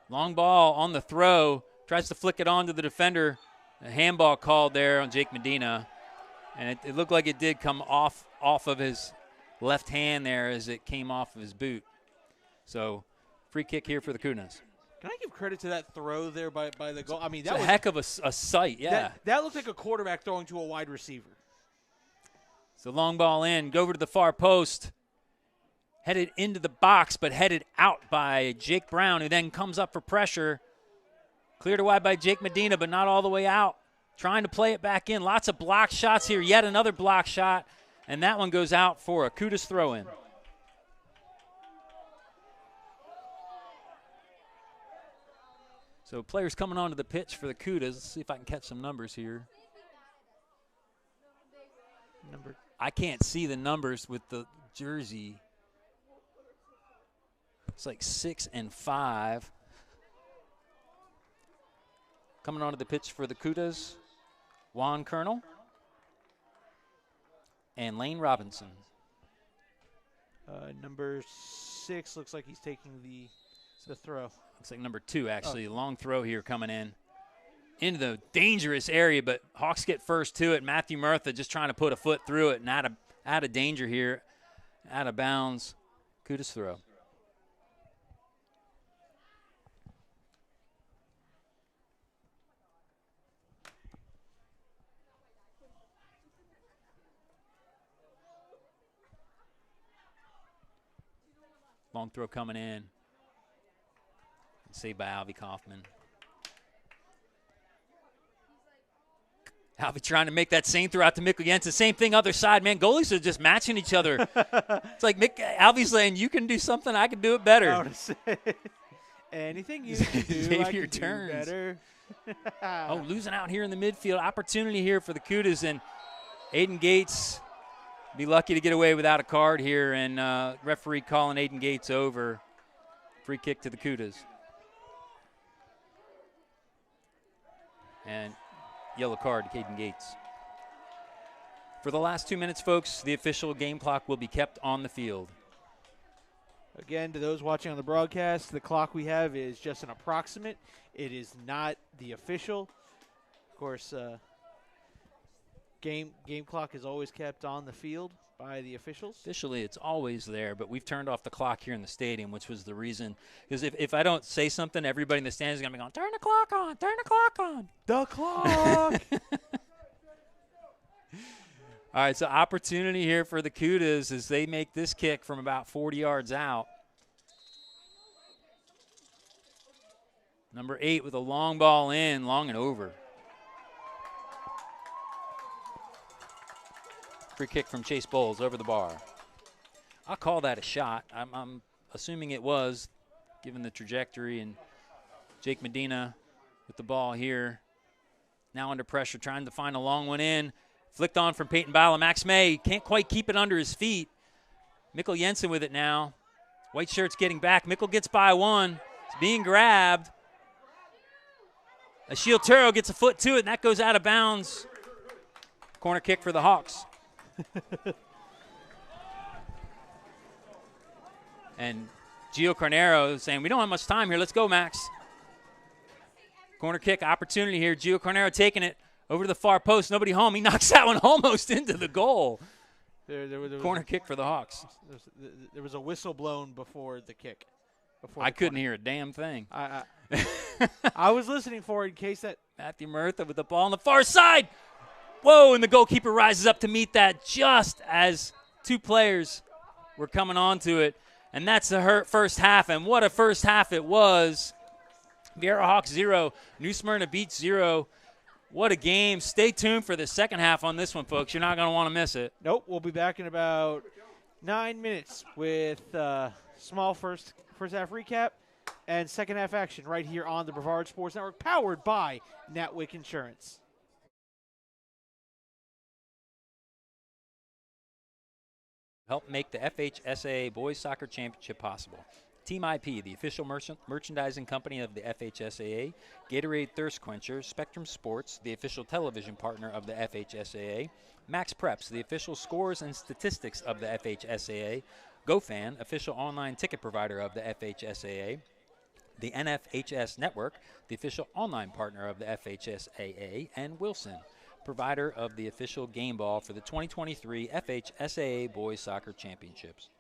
Long ball on the throw. Tries to flick it on to the defender. A handball called there on Jake Medina. And it looked like it did come off of his left hand there as it came off of his boot. So free kick here for the Kunas. Can I give credit to that throw there by the goal? I mean, that was a heck of a sight, yeah. That looked like a quarterback throwing to a wide receiver. So long ball in, go over to the far post. Headed into the box, but headed out by Jake Brown, who then comes up for pressure. Cleared wide by Jake Medina, but not all the way out. Trying to play it back in. Lots of block shots here. Yet another block shot, and that one goes out for a Kutas throw-in. So players coming onto the pitch for the Kutas. Let's see if I can catch some numbers here. I can't see the numbers with the jersey. It's like 6 and 5. Coming onto the pitch for the Kutas, Juan Colonel and Lane Robinson. Number 6 looks like he's taking the throw. Looks like number 2, actually. Oh. Long throw here coming in. Into the dangerous area, but Hawks get first to it. Matthew Murtha just trying to put a foot through it and out of danger here. Out of bounds. Kutas throw. Long throw coming in. Saved by Alvy Kaufman. Alvy trying to make that same throw out to Mikkel Jensen. Same thing other side, man. Goalies are just matching each other. It's like Alvy's saying, you can do something, I can do it better. Anything you can do, I can do better. Oh, losing out here in the midfield. Opportunity here for the Kutas, and Aiden Gates be lucky to get away without a card here, and referee calling Aiden Gates over. Free kick to the Kutas. And yellow card to Caden Gates. For the last 2 minutes, folks, the official game clock will be kept on the field. Again, to those watching on the broadcast, the clock we have is just an approximate. It is not the official. Of course, game clock is always kept on the field by the officials. Officially, it's always there, but we've turned off the clock here in the stadium, which was the reason. Because if I don't say something, everybody in the stands is going to be going, turn the clock on, turn the clock on. The clock. All right, so opportunity here for the Kutas as they make this kick from about 40 yards out. Number 8 with a long ball in, long and over. Free kick from Chase Bowles over the bar. I'll call that a shot. I'm assuming it was, given the trajectory. And Jake Medina with the ball here. Now under pressure, trying to find a long one in. Flicked on from Peyton Bala. Max May can't quite keep it under his feet. Mikkel Jensen with it now. White shirt's getting back. Mikkel gets by one. It's being grabbed. Ashiel Turo gets a foot to it, and that goes out of bounds. Corner kick for the Hawks. And Gio Carnero saying, we don't have much time here. Let's go, Max. Corner kick opportunity here. Gio Carnero taking it over to the far post. Nobody home. He knocks that one almost into the goal. Corner kick for the Hawks. There was a whistle blown before the kick. I couldn't hear a damn thing. I was listening for it in case that. Matthew Murtha with the ball on the far side. Whoa, and the goalkeeper rises up to meet that just as two players were coming onto it. And that's the first half, and what a first half it was. Vieira Hawks 0, New Smyrna Beach 0. What a game. Stay tuned for the second half on this one, folks. You're not going to want to miss it. Nope, we'll be back in about 9 minutes with small first half recap and second half action right here on the Brevard Sports Network, powered by Natwick Insurance. Help make the FHSAA Boys Soccer Championship possible. Team IP, the official merchandising company of the FHSAA, Gatorade Thirst Quencher, Spectrum Sports, the official television partner of the FHSAA, Max Preps, the official scores and statistics of the FHSAA, GoFan, official online ticket provider of the FHSAA, the NFHS Network, the official online partner of the FHSAA, and Wilson, provider of the official game ball for the 2023 FHSAA Boys Soccer Championships.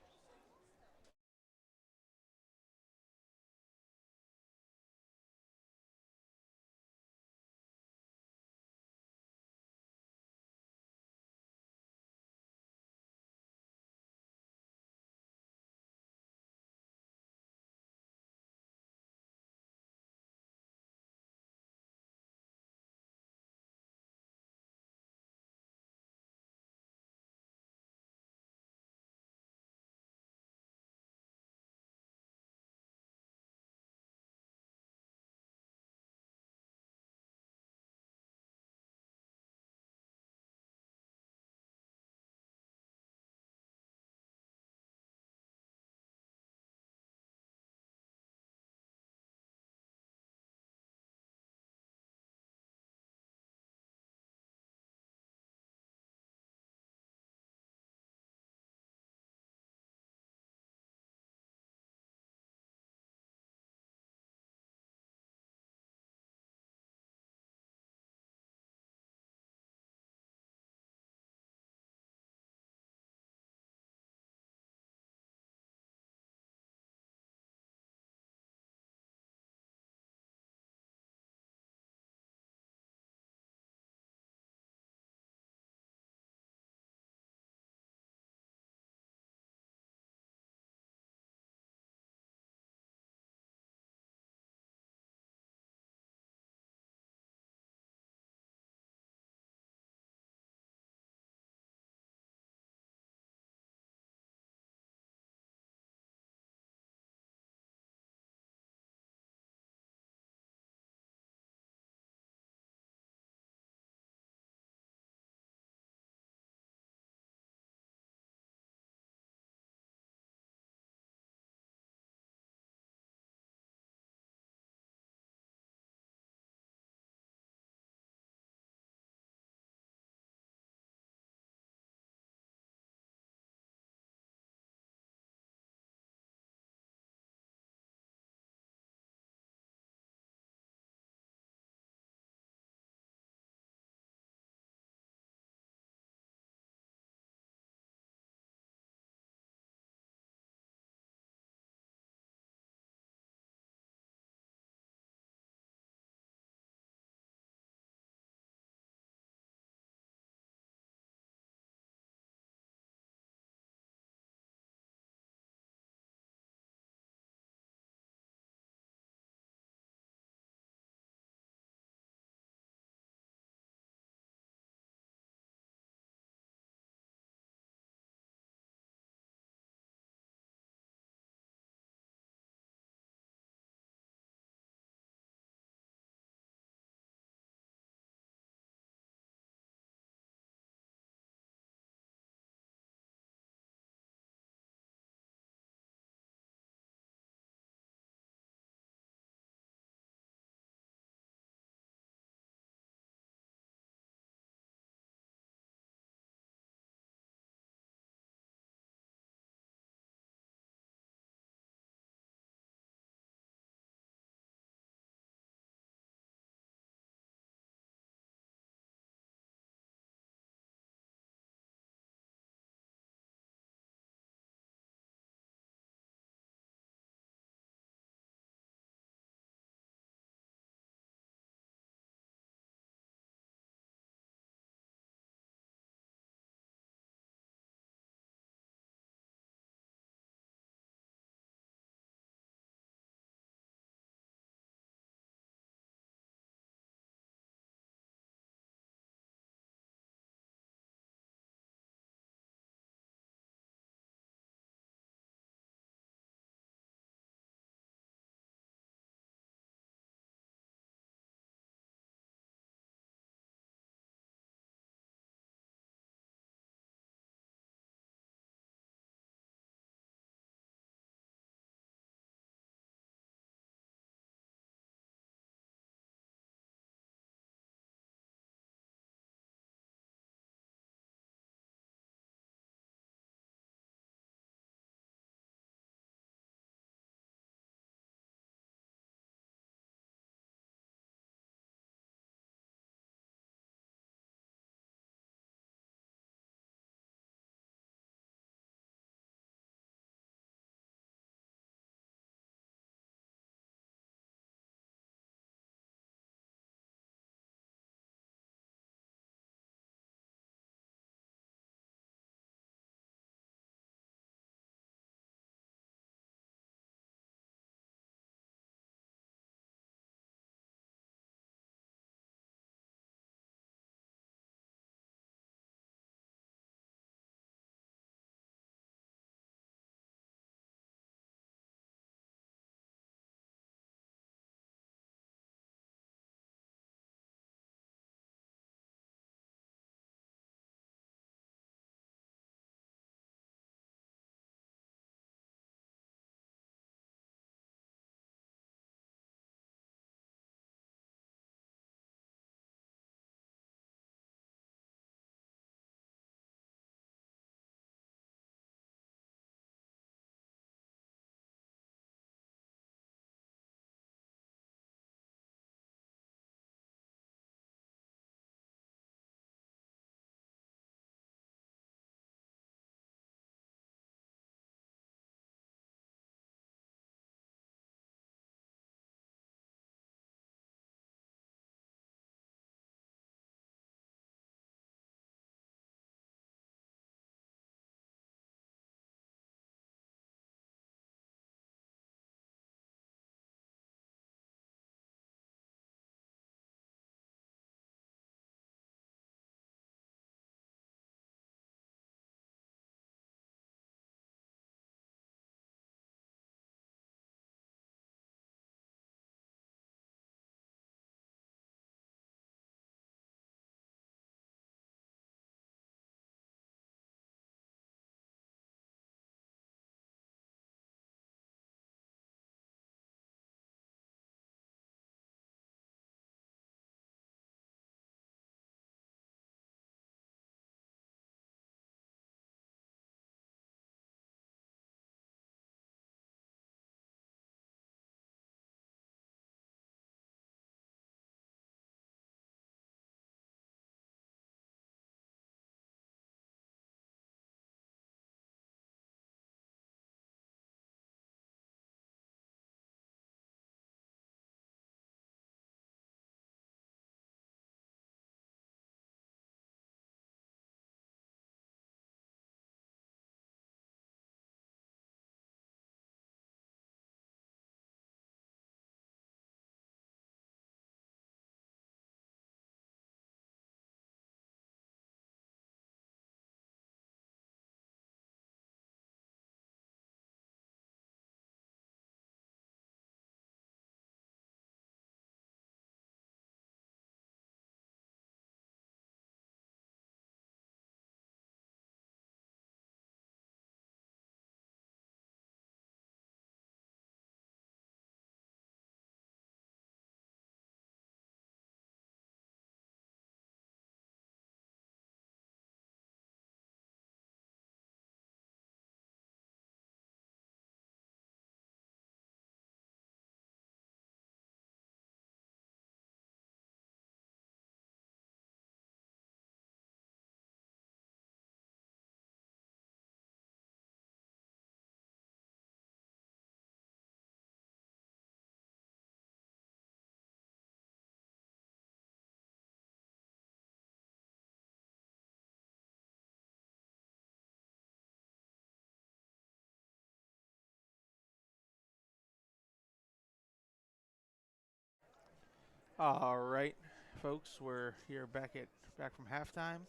All right, folks, we're here back from halftime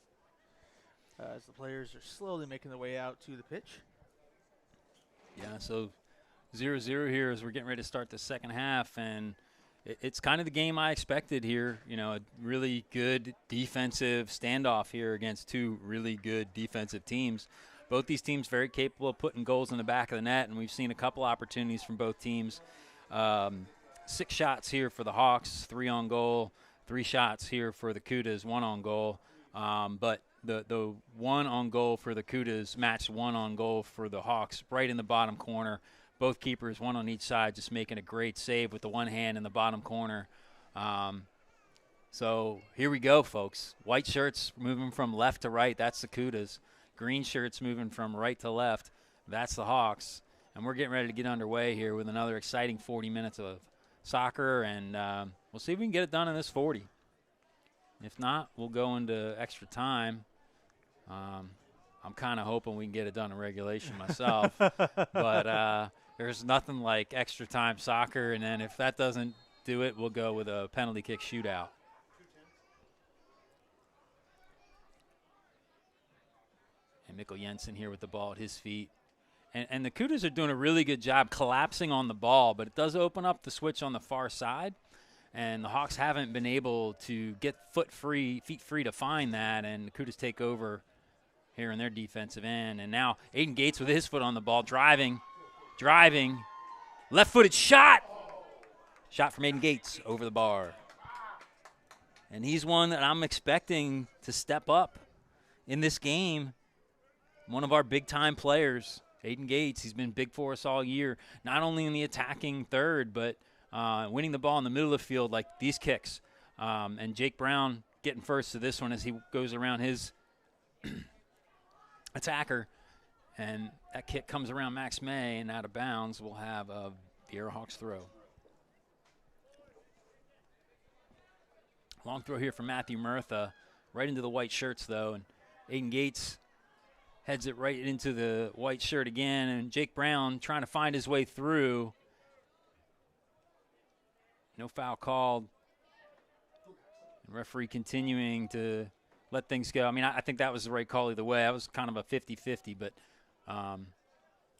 as the players are slowly making their way out to the pitch. Yeah, so 0-0 here as we're getting ready to start the second half, and it's kind of the game I expected here. You know, a really good defensive standoff here against two really good defensive teams. Both these teams very capable of putting goals in the back of the net, and we've seen a couple opportunities from both teams. 6 shots here for the Hawks, 3 on goal. 3 shots here for the Cudas, 1 on goal. But the 1 on goal for the Cudas matched 1 on goal for the Hawks right in the bottom corner. Both keepers, 1 on each side, just making a great save with the one hand in the bottom corner. So here we go, folks. White shirts moving from left to right. That's the Cudas. Green shirts moving from right to left. That's the Hawks. And we're getting ready to get underway here with another exciting 40 minutes of soccer. And we'll see if we can get it done in this 40. If not, we'll go into extra time. I'm kind of hoping we can get it done in regulation myself. But there's nothing like extra time soccer. And then if that doesn't do it, we'll go with a penalty kick shootout. And Mikkel Jensen here with the ball at his feet. And the Cudas are doing a really good job collapsing on the ball, but it does open up the switch on the far side. And the Hawks haven't been able to get feet free to find that, and the Cudas take over here in their defensive end. And now Aiden Gates with his foot on the ball, driving, left-footed shot. Shot from Aiden Gates over the bar. And he's one that I'm expecting to step up in this game. One of our big-time players, Aiden Gates. He's been big for us all year, not only in the attacking third, but winning the ball in the middle of the field like these kicks. And Jake Brown getting first to this one as he goes around his attacker. And that kick comes around Max May and out of bounds. We'll have a Viera Hawks throw. Long throw here from Matthew Murtha, right into the white shirts, though. And Aiden Gates heads it right into the white shirt again. And Jake Brown trying to find his way through. No foul called. And referee continuing to let things go. I mean, I think that was the right call either way. That was kind of a 50-50, but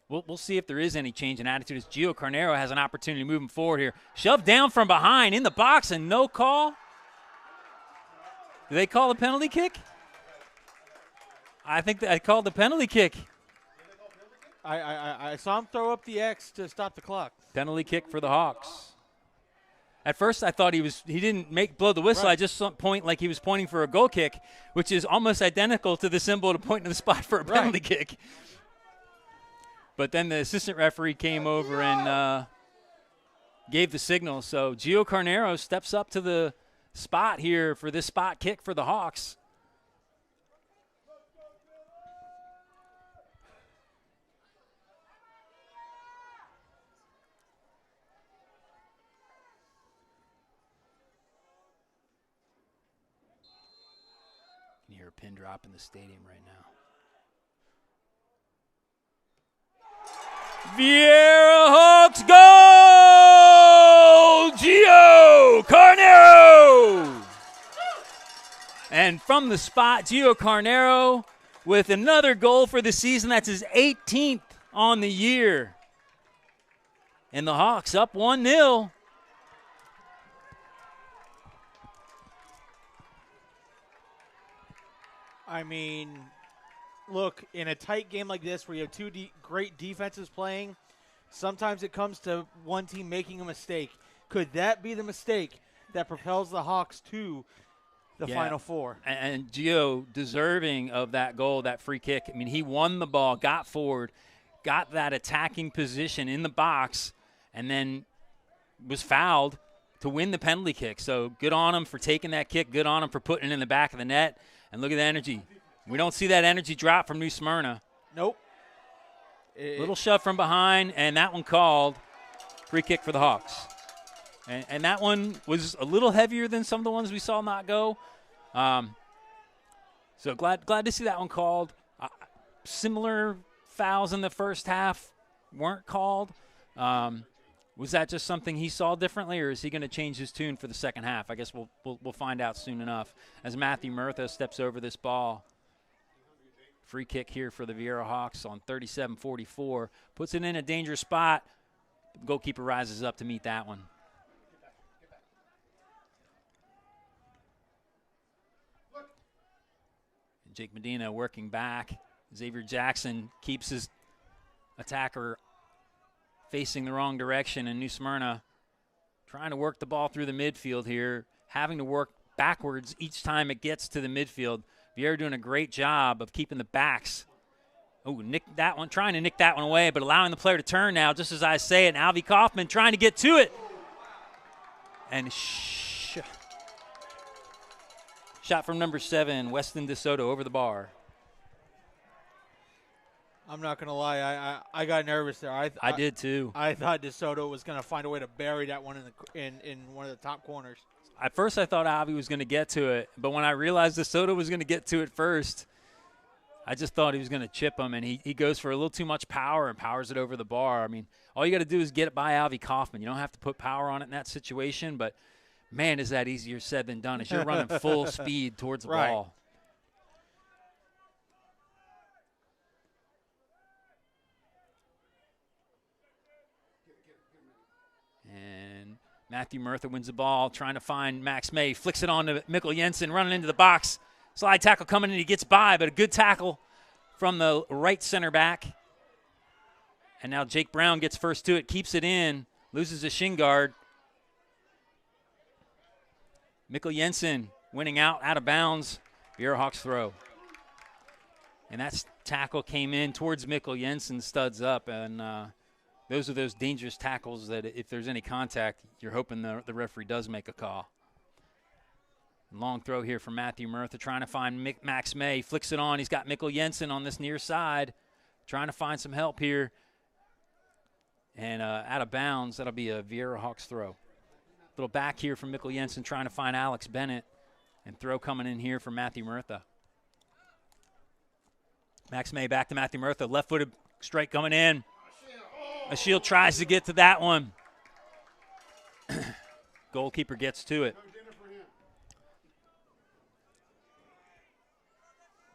we'll see if there is any change in attitude as Gio Carnero has an opportunity moving forward here. Shoved down from behind in the box and no call. Do they call a penalty kick? I think they called the penalty kick. I saw him throw up the X to stop the clock. Penalty kick for the Hawks. At first, I thought he didn't blow the whistle. Right. I just saw point like he was pointing for a goal kick, which is almost identical to the symbol to point to the spot for a penalty kick. But then the assistant referee came over and gave the signal. So Gio Carnero steps up to the spot here for this spot kick for the Hawks. You can hear a pin drop in the stadium right now. Viera Hawks goal! Gio Carnero! And from the spot, Gio Carnero with another goal for the season. That's his 18th on the year. And the Hawks up 1-0. I mean, look, in a tight game like this where you have two great defenses playing, sometimes it comes to one team making a mistake. Could that be the mistake that propels the Hawks to the Final Four? And Gio deserving of that goal, that free kick. I mean, he won the ball, got forward, got that attacking position in the box, and then was fouled to win the penalty kick. So good on him for taking that kick. Good on him for putting it in the back of the net. And look at the energy. We don't see that energy drop from New Smyrna. Nope. Little shove from behind, and that one called. Free kick for the Hawks. And that one was a little heavier than some of the ones we saw not go. So glad to see that one called. Similar fouls in the first half weren't called. Was that just something he saw differently, or is he going to change his tune for the second half? I guess we'll find out soon enough as Matthew Murtha steps over this ball. Free kick here for the Vieira Hawks on 37-44. Puts it in a dangerous spot. The goalkeeper rises up to meet that one. And Jake Medina working back. Xavier Jackson keeps his attacker facing the wrong direction, and New Smyrna trying to work the ball through the midfield here, having to work backwards each time it gets to the midfield. Vieira doing a great job of keeping the backs. Oh, nick that one, trying to nick that one away, but allowing the player to turn now, just as I say it. And Alvy Kaufman trying to get to it. And shot from number 7, Weston DeSoto over the bar. I'm not going to lie, I got nervous there. I did too. I thought DeSoto was going to find a way to bury that one in one of the top corners. At first I thought Alvy was going to get to it, but when I realized DeSoto was going to get to it first, I just thought he was going to chip him, and he goes for a little too much power and powers it over the bar. I mean, all you got to do is get it by Alvy Kaufman. You don't have to put power on it in that situation, but, man, is that easier said than done as you're running full speed towards the ball. And Matthew Murtha wins the ball, trying to find Max May. Flicks it on to Mikkel Jensen, running into the box. Slide tackle coming in, he gets by, but a good tackle from the right center back. And now Jake Brown gets first to it, keeps it in, loses his shin guard. Mikkel Jensen winning out of bounds. Vieira Hawks throw. And that tackle came in towards Mikkel Jensen, studs up, and those are those dangerous tackles that if there's any contact, you're hoping the referee does make a call. Long throw here from Matthew Murtha, trying to find Max May. Flicks it on. He's got Mikkel Jensen on this near side, trying to find some help here. And out of bounds, that'll be a Vieira Hawks throw. Little back here from Mikkel Jensen, trying to find Alex Bennett. And throw coming in here from Matthew Murtha. Max May back to Matthew Murtha. Left-footed strike coming in. Ashiel tries to get to that one. Goalkeeper gets to it.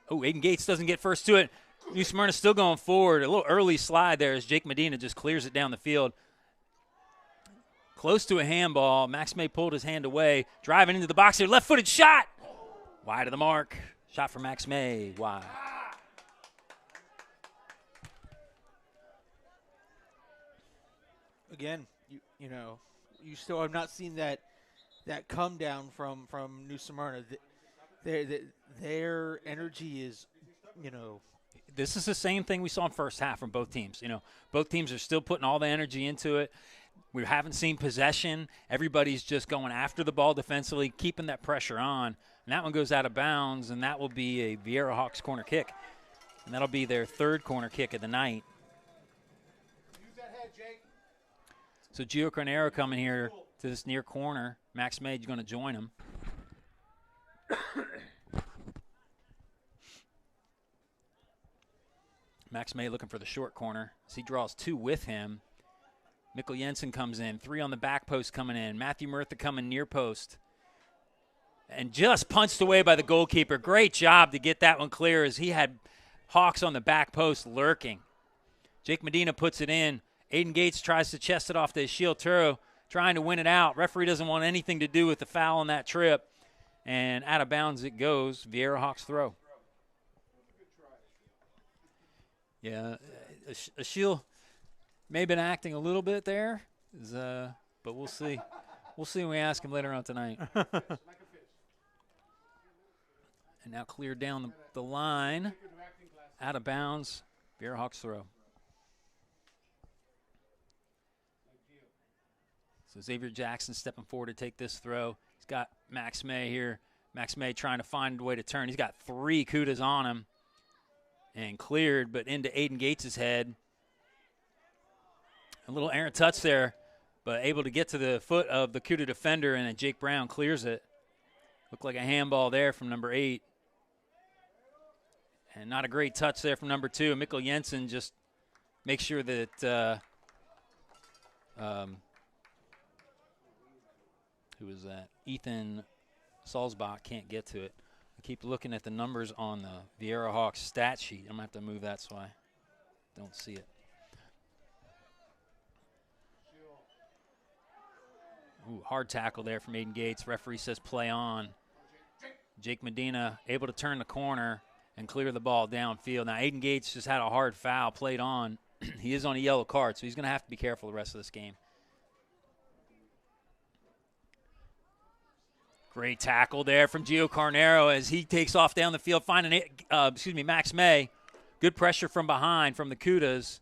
Oh, Aiden Gates doesn't get first to it. New Smyrna still going forward. A little early slide there as Jake Medina just clears it down the field. Close to a handball. Max May pulled his hand away. Driving into the box here. Left-footed shot. Wide of the mark. Shot for Max May. Wide. Again, you still have not seen that come down from New Smyrna. Their energy is, This is the same thing we saw in first half from both teams. Both teams are still putting all the energy into it. We haven't seen possession. Everybody's just going after the ball defensively, keeping that pressure on. And that one goes out of bounds, and that will be a Vieira Hawks corner kick. And that'll be their third corner kick of the night. So Gio Carnero coming here to this near corner. Max May is going to join him. Max May looking for the short corner as he draws 2 with him. Mikkel Jensen comes in. 3 on the back post coming in. Matthew Murtha coming near post. And just punched away by the goalkeeper. Great job to get that one clear as he had Hawks on the back post lurking. Jake Medina puts it in. Aiden Gates tries to chest it off to Ashiel Turo, trying to win it out. Referee doesn't want anything to do with the foul on that trip. And out of bounds it goes. Vieira Hawks throw. Yeah, Ashiel may have been acting a little bit there, but we'll see. We'll see when we ask him later on tonight. And now cleared down the line. Out of bounds. Vieira Hawks throw. So Xavier Jackson stepping forward to take this throw. He's got Max May here. Max May trying to find a way to turn. He's got 3 Kudas on him. And cleared, but into Aiden Gates' head. A little errant touch there, but able to get to the foot of the Kuda defender, and then Jake Brown clears it. Looked like a handball there from number 8. And not a great touch there from number 2. Mikkel Jensen just makes sure that who is that? Ethan Salzbach can't get to it. I keep looking at the numbers on the Vieira Hawks stat sheet. I'm going to have to move that so I don't see it. Ooh, hard tackle there from Aiden Gates. Referee says play on. Jake Medina able to turn the corner and clear the ball downfield. Now, Aiden Gates just had a hard foul played on. He is on a yellow card, so he's going to have to be careful the rest of this game. Great tackle there from Gio Carnero as he takes off down the field, finding Max May. Good pressure from behind from the Cudas.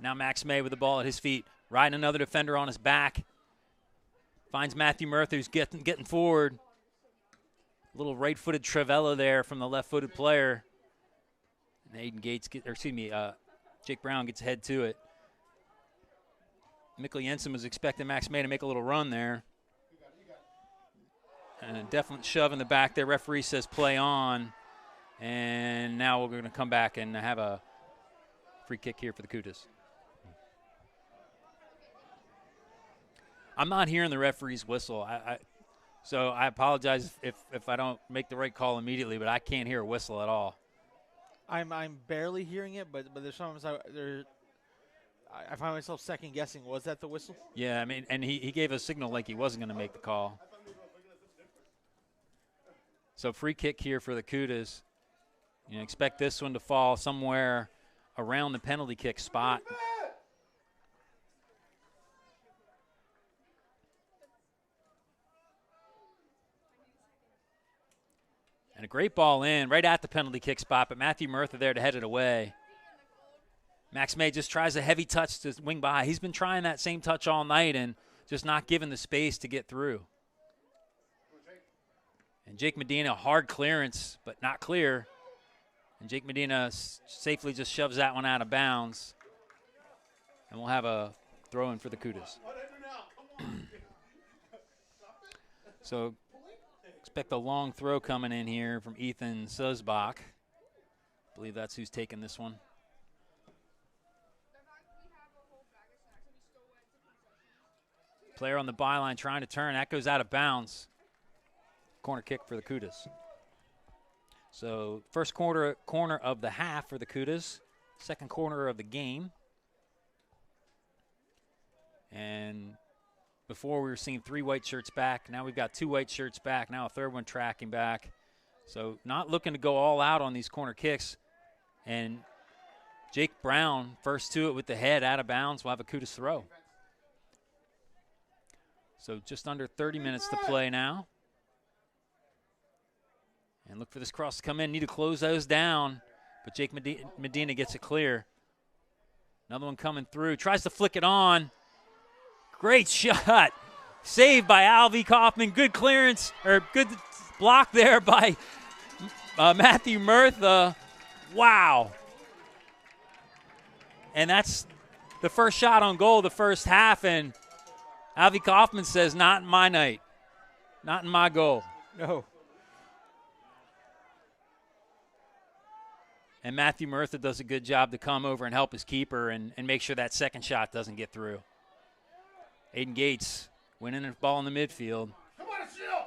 Now Max May with the ball at his feet, riding another defender on his back. Finds Matthew Murtha, who's getting forward. A little right-footed Trevella there from the left-footed player. And Aiden Gates, Jake Brown gets ahead to it. Mikkel Jensen was expecting Max May to make a little run there. And a definite shove in the back there. Referee says play on. And now we're going to come back and have a free kick here for the Cudas. I'm not hearing the referee's whistle. So I apologize if I don't make the right call immediately, but I can't hear a whistle at all. I'm barely hearing it, but there's sometimes I find myself second guessing. Was that the whistle? Yeah, I mean, and he gave a signal like he wasn't going to make the call. So free kick here for the Cudas. You expect this one to fall somewhere around the penalty kick spot. And a great ball in right at the penalty kick spot, but Matthew Murtha there to head it away. Max May just tries a heavy touch to wing by. He's been trying that same touch all night and just not given the space to get through. And Jake Medina, hard clearance, but not clear. And Jake Medina safely just shoves that one out of bounds. And we'll have a throw-in for the Cudas. So expect a long throw coming in here from Ethan Salzbach. I believe that's who's taking this one. Player on the byline trying to turn. That goes out of bounds. Corner kick for the Cudas. So first corner of the half for the Cudas. Second corner of the game. And before we were seeing 3 white shirts back. Now we've got 2 white shirts back. Now a third one tracking back. So not looking to go all out on these corner kicks. And Jake Brown, first to it with the head out of bounds, will have a Cudas throw. So just under 30 minutes to play now. And look for this cross to come in. Need to close those down. But Jake Medina gets it clear. Another one coming through. Tries to flick it on. Great shot. Saved by Alvy Kaufman. Good clearance, or good block there by Matthew Murtha. Wow. And that's the first shot on goal the first half. And Alvy Kaufman says, not in my night. Not in my goal. No. And Matthew Murtha does a good job to come over and help his keeper and make sure that second shot doesn't get through. Aiden Gates winning the ball in the midfield.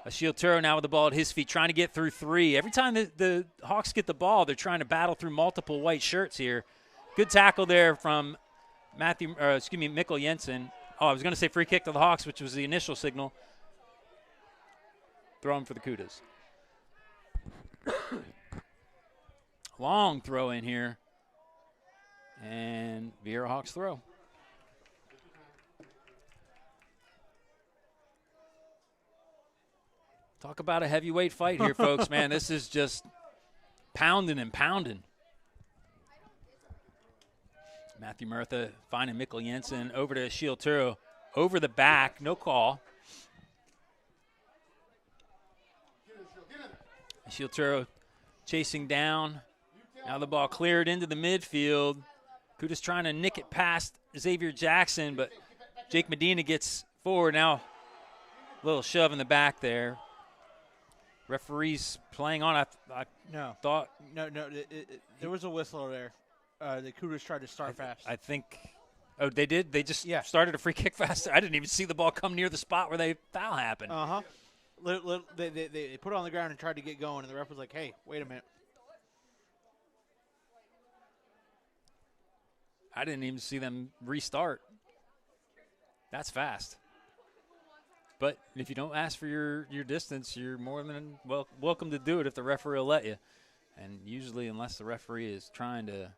Ashiel Turo now with the ball at his feet, trying to get through 3. Every time the Hawks get the ball, they're trying to battle through multiple white shirts here. Good tackle there from Mikkel Jensen. Oh, I was going to say free kick to the Hawks, which was the initial signal. Throwing for the Cudas. Long throw in here. And Vieira Hawks throw. Talk about a heavyweight fight here, folks. Man, this is just pounding and pounding. Matthew Murtha finding Mikkel Jensen over to Ashiel Turo. Over the back, no call. Ashiel Turo chasing down. Now the ball cleared into the midfield. Cudas trying to nick it past Xavier Jackson, but Jake Medina gets forward. Now a little shove in the back there. Referees playing on. I thought. No. There was a whistle there. The Cudas tried to start fast. I think. Oh, they did? They just started a free kick faster? I didn't even see the ball come near the spot where the foul happened. Uh-huh. They put it on the ground and tried to get going, and the ref was like, hey, wait a minute. I didn't even see them restart. That's fast. But if you don't ask for your distance, you're more than welcome to do it if the referee will let you. And usually, unless the referee is trying to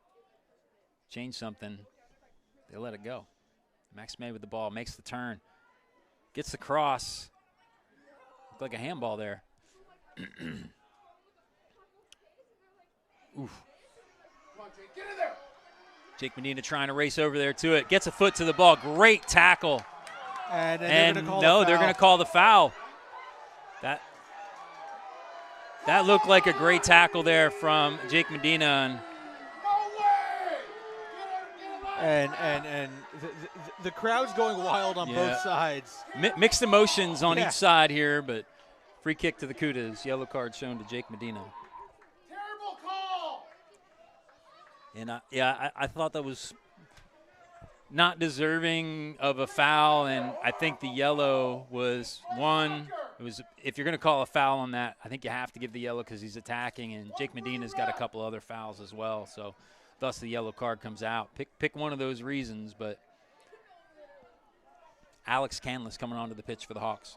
change something, they let it go. Max May with the ball, makes the turn, gets the cross. Looked like a handball there. Oof. Come on, Jake, get in there. Jake Medina trying to race over there to it. Gets a foot to the ball. Great tackle. And they're going to call the foul. That looked like a great tackle there from Jake Medina. And the crowd's going wild on both sides. Mixed emotions on each side here, but free kick to the Cudas. Yellow card shown to Jake Medina. Terrible call. And I thought that was not deserving of a foul, and I think the yellow was one. It was, if you're going to call a foul on that, I think you have to give the yellow because he's attacking, and Jake Medina's got a couple other fouls as well, so thus the yellow card comes out. Pick one of those reasons, but Alex Canlis coming onto the pitch for the Hawks.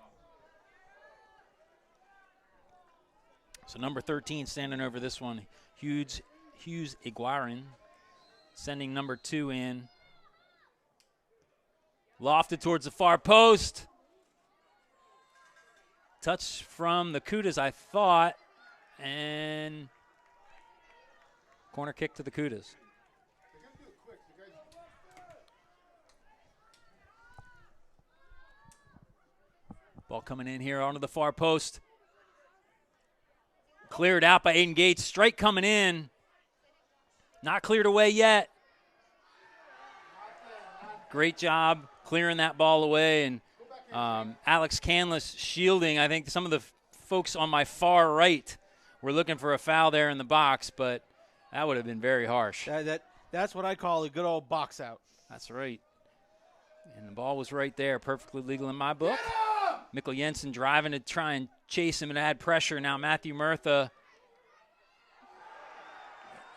So number 13 standing over this one, Hughes Iguarin, sending number 2 in. Lofted towards the far post. Touch from the Cudas, I thought, and corner kick to the Cudas. Ball coming in here onto the far post. Cleared out by Aiden Gates. Strike coming in. Not cleared away yet. Great job clearing that ball away, and Alex Canlis shielding. I think some of the folks on my far right were looking for a foul there in the box, but that would have been very harsh. That's what I call a good old box out. That's right. And the ball was right there, perfectly legal in my book. Mikkel Jensen driving to try and chase him and add pressure. Now Matthew Murtha.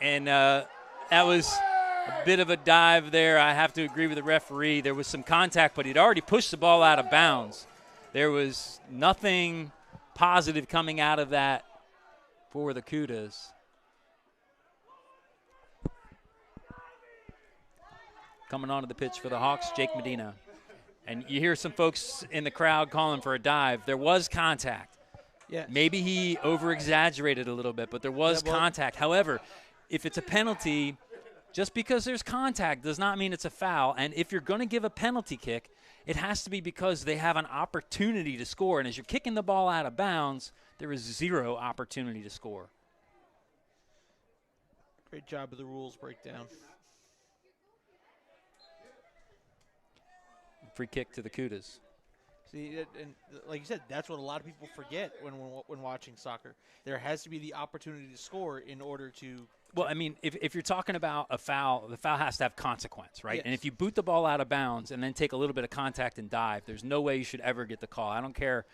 And that was a bit of a dive there. I have to agree with the referee. There was some contact, but he'd already pushed the ball out of bounds. There was nothing positive coming out of that for the Cudas. Coming onto the pitch for the Hawks, Jake Medina. And you hear some folks in the crowd calling for a dive. There was contact. Yeah. Maybe he over-exaggerated a little bit, but there was contact. However, if it's a penalty, just because there's contact does not mean it's a foul. And if you're going to give a penalty kick, it has to be because they have an opportunity to score. And as you're kicking the ball out of bounds, there is zero opportunity to score. Great job of the rules breakdown. Free kick to the Cudas. See, and like you said, that's what a lot of people forget when watching soccer. There has to be the opportunity to score in order to. Well, I mean, if you're talking about a foul, the foul has to have consequence, right? Yes. And if you boot the ball out of bounds and then take a little bit of contact and dive, there's no way you should ever get the call. I don't care.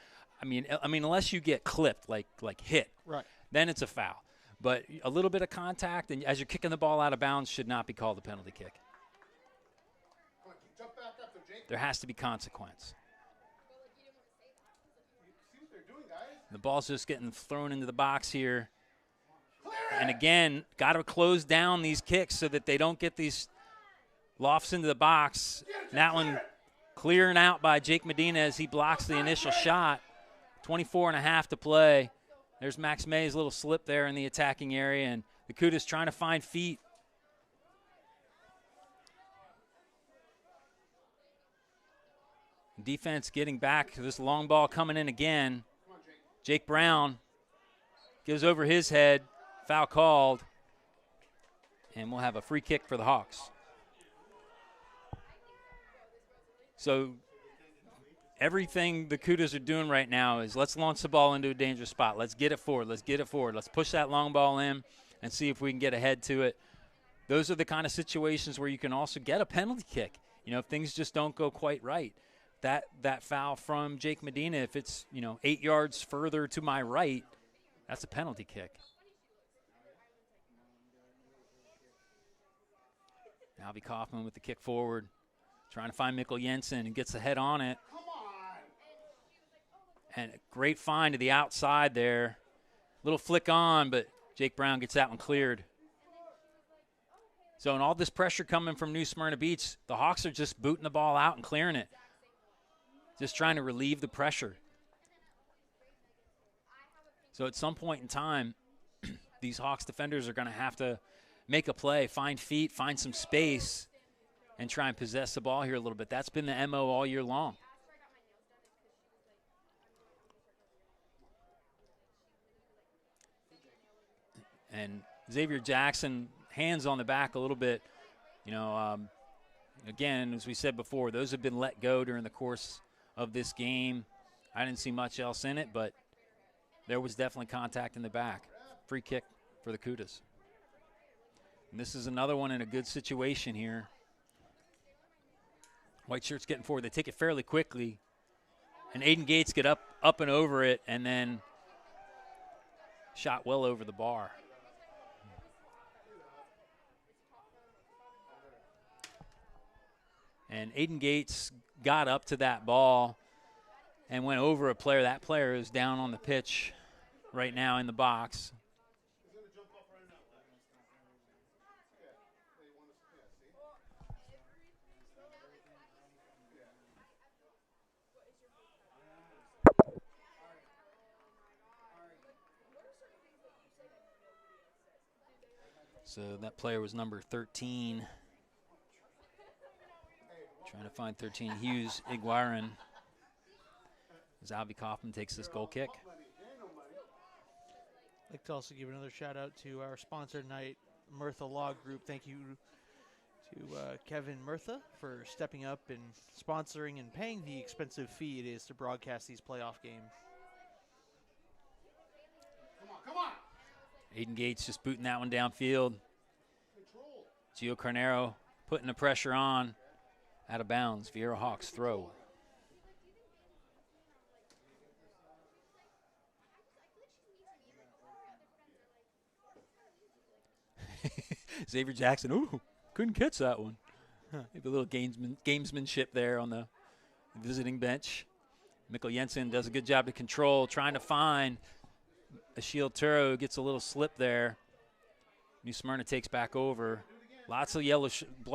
I mean, unless you get clipped, like hit, right? Then it's a foul. But a little bit of contact, and as you're kicking the ball out of bounds, should not be called a penalty kick. There has to be consequence. The ball's just getting thrown into the box here. And again, got to close down these kicks so that they don't get these lofts into the box. And that one clearing out by Jake Medina as he blocks the initial shot. 24.5 to play. There's Max May's little slip there in the attacking area, and the Cudas trying to find feet. Defense getting back. This long ball coming in again. Jake Brown gives over his head. Foul called. And we'll have a free kick for the Hawks. So everything the Cudas are doing right now is let's launch the ball into a dangerous spot. Let's get it forward. Let's get it forward. Let's push that long ball in and see if we can get ahead to it. Those are the kind of situations where you can also get a penalty kick. if things just don't go quite right. That foul from Jake Medina, if it's, 8 yards further to my right, that's a penalty kick. Albie Kaufman with the kick forward, trying to find Mikkel Jensen, and gets the head on it. Come on. And a great find to the outside there. Little flick on, but Jake Brown gets that one cleared. So in all this pressure coming from New Smyrna Beach, the Hawks are just booting the ball out and clearing it. Just trying to relieve the pressure. So at some point in time, these Hawks defenders are going to have to make a play, find feet, find some space, and try and possess the ball here a little bit. That's been the MO all year long. And Xavier Jackson, hands on the back a little bit. Again, as we said before, those have been let go during the course of this game. I didn't see much else in it, but there was definitely contact in the back. Free kick for the Cudas. And this is another one in a good situation here. White shirts getting forward. They take it fairly quickly. And Aiden Gates get up and over it, and then shot well over the bar. And Aiden Gates got up to that ball and went over a player. That player is down on the pitch right now in the box. So that player was number 13. Trying to find 13, Hughes Iguaran. As Albie Kaufman takes this goal kick. I'd like to also give another shout out to our sponsor tonight, Murtha Law Group. Thank you to Kevin Murtha for stepping up and sponsoring and paying the expensive fee it is to broadcast these playoff games. Come on. Aiden Gates just booting that one downfield. Gio Carnero putting the pressure on. Out of bounds, Vieira Hawks throw. Xavier Jackson, ooh, couldn't catch that one. Maybe a little gamesmanship there on the visiting bench. Mikkel Jensen does a good job to control, trying to find Achille Turo, gets a little slip there. New Smyrna takes back over. Lots of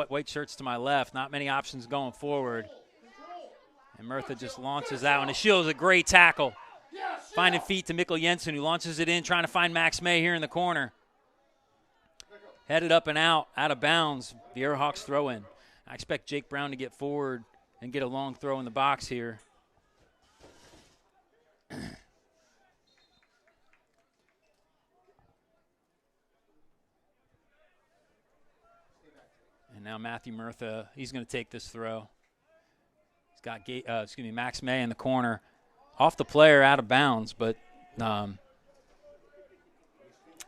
white shirts to my left. Not many options going forward. And Murtha just launches that one. Achille's a great tackle. Finding feet to Mikkel Jensen, who launches it in, trying to find Max May here in the corner. Headed up and out of bounds. Vieira Hawks throw in. I expect Jake Brown to get forward and get a long throw in the box here. And now Matthew Murtha, he's going to take this throw. He's got Max May in the corner. Off the player, out of bounds, but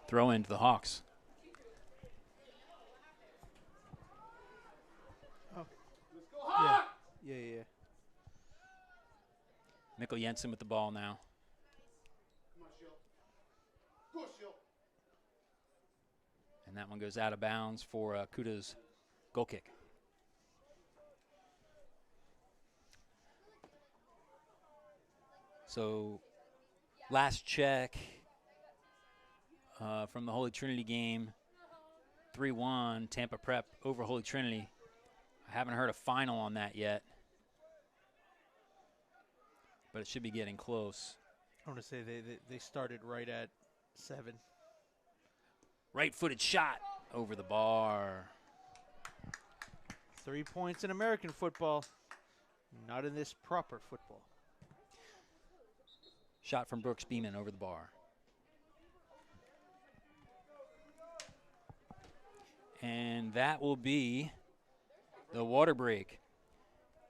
throw into the Hawks. Oh. Yeah. Mikkel Jensen with the ball now. And that one goes out of bounds for Kuda's goal kick. So last check from the Holy Trinity game, 3-1 Tampa Prep over Holy Trinity. I haven't heard a final on that yet, but it should be getting close. I want to say they started right at 7. Right-footed shot over the bar. 3 points in American football, not in this proper football. Shot from Brooks Beeman over the bar. And that will be the water break.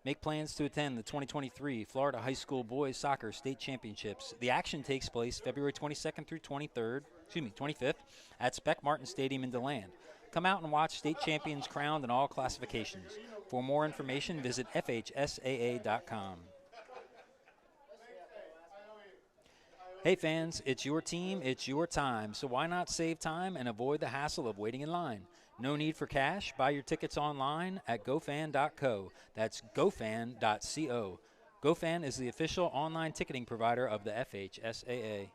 Make plans to attend the 2023 Florida High School Boys Soccer State Championships. The action takes place February 22nd through 25th at Speck Martin Stadium in DeLand. Come out and watch state champions crowned in all classifications. For more information, visit FHSAA.com. Hey fans, it's your team, it's your time, so why not save time and avoid the hassle of waiting in line? No need for cash. Buy your tickets online at gofan.co. That's gofan.co. GoFan is the official online ticketing provider of the FHSAA.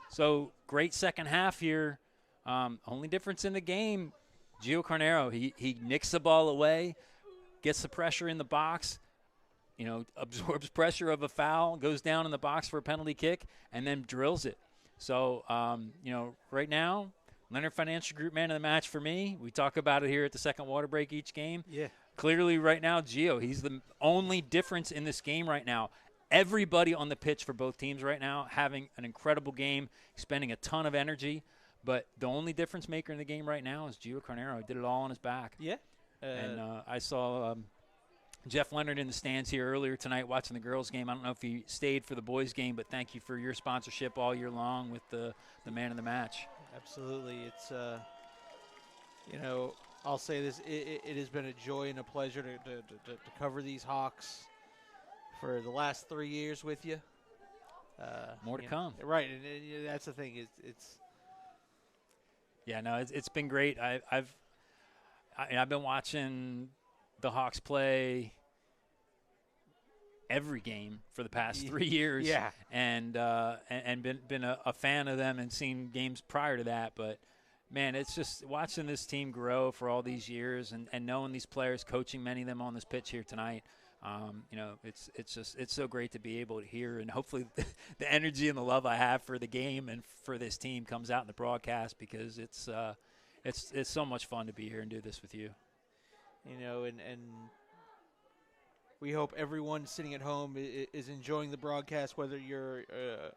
So great second half here. Only difference in the game, Gio Carnero, he nicks the ball away, gets the pressure in the box, absorbs pressure of a foul, goes down in the box for a penalty kick, and then drills it. So, right now, Leonard Financial Group man of the match for me. We talk about it here at the second water break each game. Yeah. Clearly right now, Gio, he's the only difference in this game right now. Everybody on the pitch for both teams right now having an incredible game, expending a ton of energy. But the only difference maker in the game right now is Gio Carnero. He did it all on his back. Yeah. And I saw Jeff Leonard in the stands here earlier tonight watching the girls' game. I don't know if he stayed for the boys' game, but thank you for your sponsorship all year long with the man of the match. Absolutely. It's, I'll say this. It has been a joy and a pleasure to cover these Hawks for the last 3 years with you. More to come. Right. And that's the thing. It's Yeah, no, it's been great. I've been watching the Hawks play every game for the past 3 years. Yeah. And been a fan of them and seen games prior to that. But, man, it's just watching this team grow for all these years and knowing these players, coaching many of them on this pitch here tonight. It's so great to be able to hear, and hopefully the energy and the love I have for the game and for this team comes out in the broadcast, because it's so much fun to be here and do this with you. And we hope everyone sitting at home is enjoying the broadcast, whether you're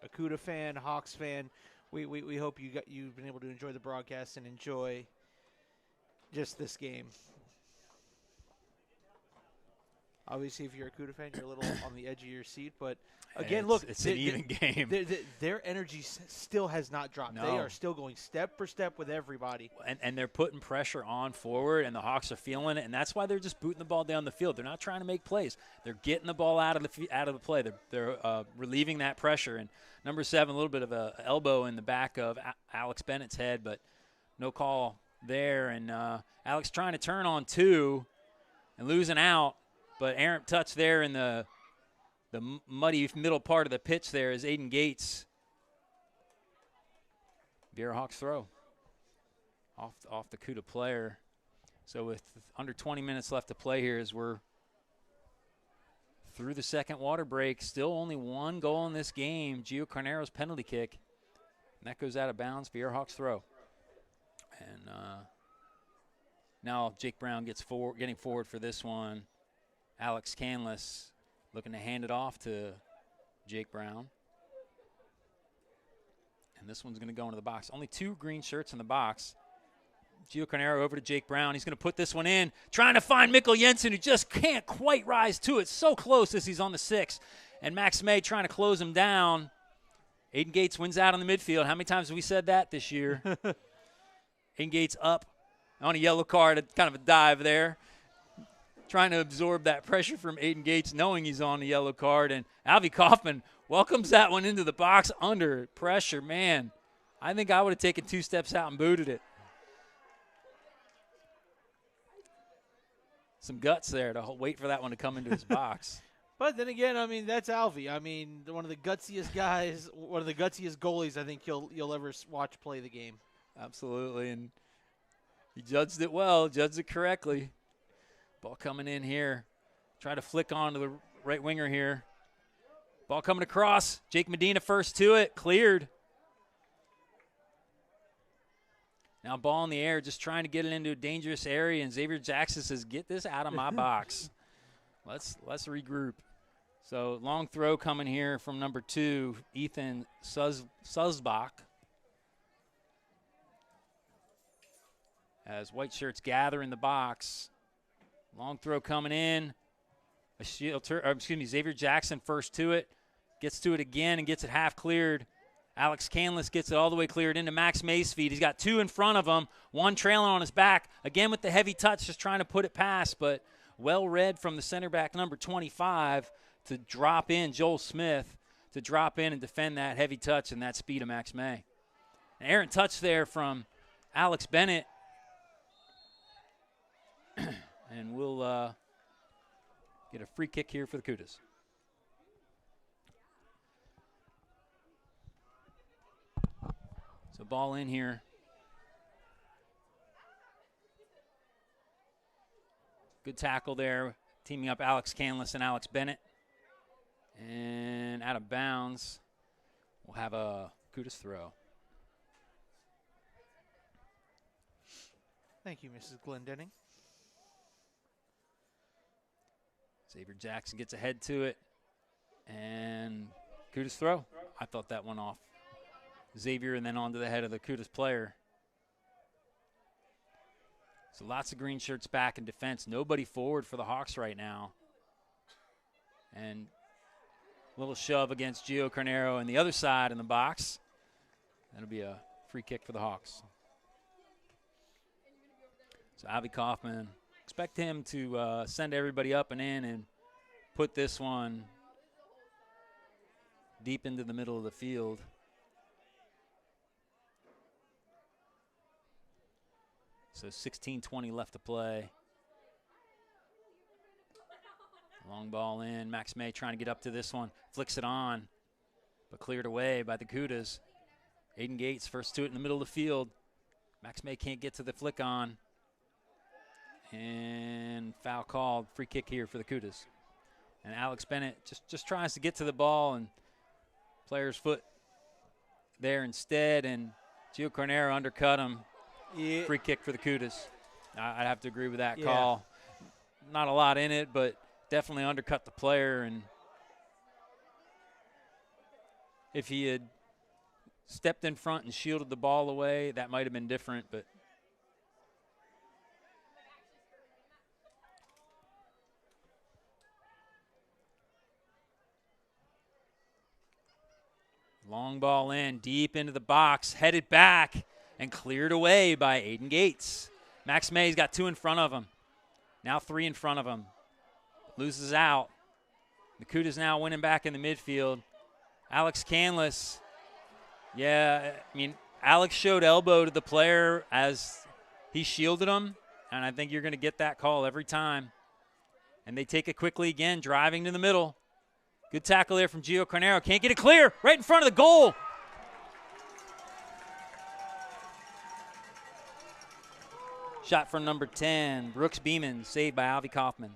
a CUDA fan, Hawks fan. We hope you've been able to enjoy the broadcast and enjoy just this game. Obviously, if you're a CUDA fan, you're a little on the edge of your seat. But, again, it's an even game. Their energy still has not dropped. No. They are still going step for step with everybody. And they're putting pressure on forward, and the Hawks are feeling it, and that's why they're just booting the ball down the field. They're not trying to make plays. They're getting the ball out of the play. They're relieving that pressure. And number 7, a little bit of a elbow in the back of Alex Bennett's head, but no call there. And Alex trying to turn on 2 and losing out. But errant touch there in the muddy middle part of the pitch there is Aiden Gates. Viera Hawks throw off the CUDA player. So with under 20 minutes left to play here, as we're through the second water break, still only 1 goal in this game. Gio Carnero's penalty kick. And that goes out of bounds. Viera Hawks throw. And now Jake Brown getting forward for this one. Alex Canless looking to hand it off to Jake Brown. And this one's going to go into the box. Only 2 green shirts in the box. Gio Carnero over to Jake Brown. He's going to put this one in, trying to find Mikkel Jensen, who just can't quite rise to it. So close as he's on the 6. And Max May trying to close him down. Aiden Gates wins out on the midfield. How many times have we said that this year? Aiden Gates up on a yellow card, kind of a dive there. Trying to absorb that pressure from Aiden Gates, knowing he's on the yellow card. And Alvy Kaufman welcomes that one into the box under pressure. Man, I think I would have taken 2 steps out and booted it. Some guts there to wait for that one to come into his box. But then again, I mean, that's Alvy. I mean, one of the gutsiest guys, one of the gutsiest goalies I think you'll ever watch play the game. Absolutely, and he judged it well, judged it correctly. Ball coming in here. Try to flick on to the right winger here. Ball coming across. Jake Medina first to it. Cleared. Now ball in the air, just trying to get it into a dangerous area, and Xavier Jackson says, get this out of my box. Let's regroup. So long throw coming here from number 2, Ethan Susbach. As white shirts gather in the box. Long throw coming in. Xavier Jackson first to it. Gets to it again and gets it half cleared. Alex Canlis gets it all the way cleared into Max May's feet. He's got 2 in front of him, 1 trailing on his back. Again with the heavy touch, just trying to put it past, but well read from the center back number 25 to drop in, Joel Smith, to drop in and defend that heavy touch and that speed of Max May. An errant touch there from Alex Bennett. And we'll get a free kick here for the Cudas. So ball in here. Good tackle there, teaming up Alex Canlis and Alex Bennett. And out of bounds, we'll have a Cudas throw. Thank you, Mrs. Glendenning. Xavier Jackson gets ahead to it. And Cudas throw. I thought that went off Xavier and then onto the head of the Cudas player. So lots of green shirts back in defense. Nobody forward for the Hawks right now. And a little shove against Gio Carnero and the other side in the box. That'll be a free kick for the Hawks. So Avi Kaufman, expect him to send everybody up and in and put this one deep into the middle of the field. So 16:20 left to play. Long ball in. Max May trying to get up to this one. Flicks it on, but cleared away by the Cudas. Aiden Gates first to it in the middle of the field. Max May can't get to the flick on. And foul called. Free kick here for the Cudas. And Alex Bennett just tries to get to the ball, and player's foot there instead, and Gio Carnero undercut him. Yeah. Free kick for the Cudas. I'd have to agree with that call. Not a lot in it, but definitely undercut the player. And if he had stepped in front and shielded the ball away, that might have been different. But long ball in, deep into the box, headed back, and cleared away by Aiden Gates. Max May's got 2 in front of him. Now 3 in front of him. Loses out. The Cudas now winning back in the midfield. Alex Canlis. Yeah, I mean, Alex showed elbow to the player as he shielded him, and I think you're going to get that call every time. And they take it quickly again, driving to the middle. Good tackle there from Gio Carnero. Can't get it clear. Right in front of the goal. Shot from number 10, Brooks Beeman, saved by Avi Kaufman.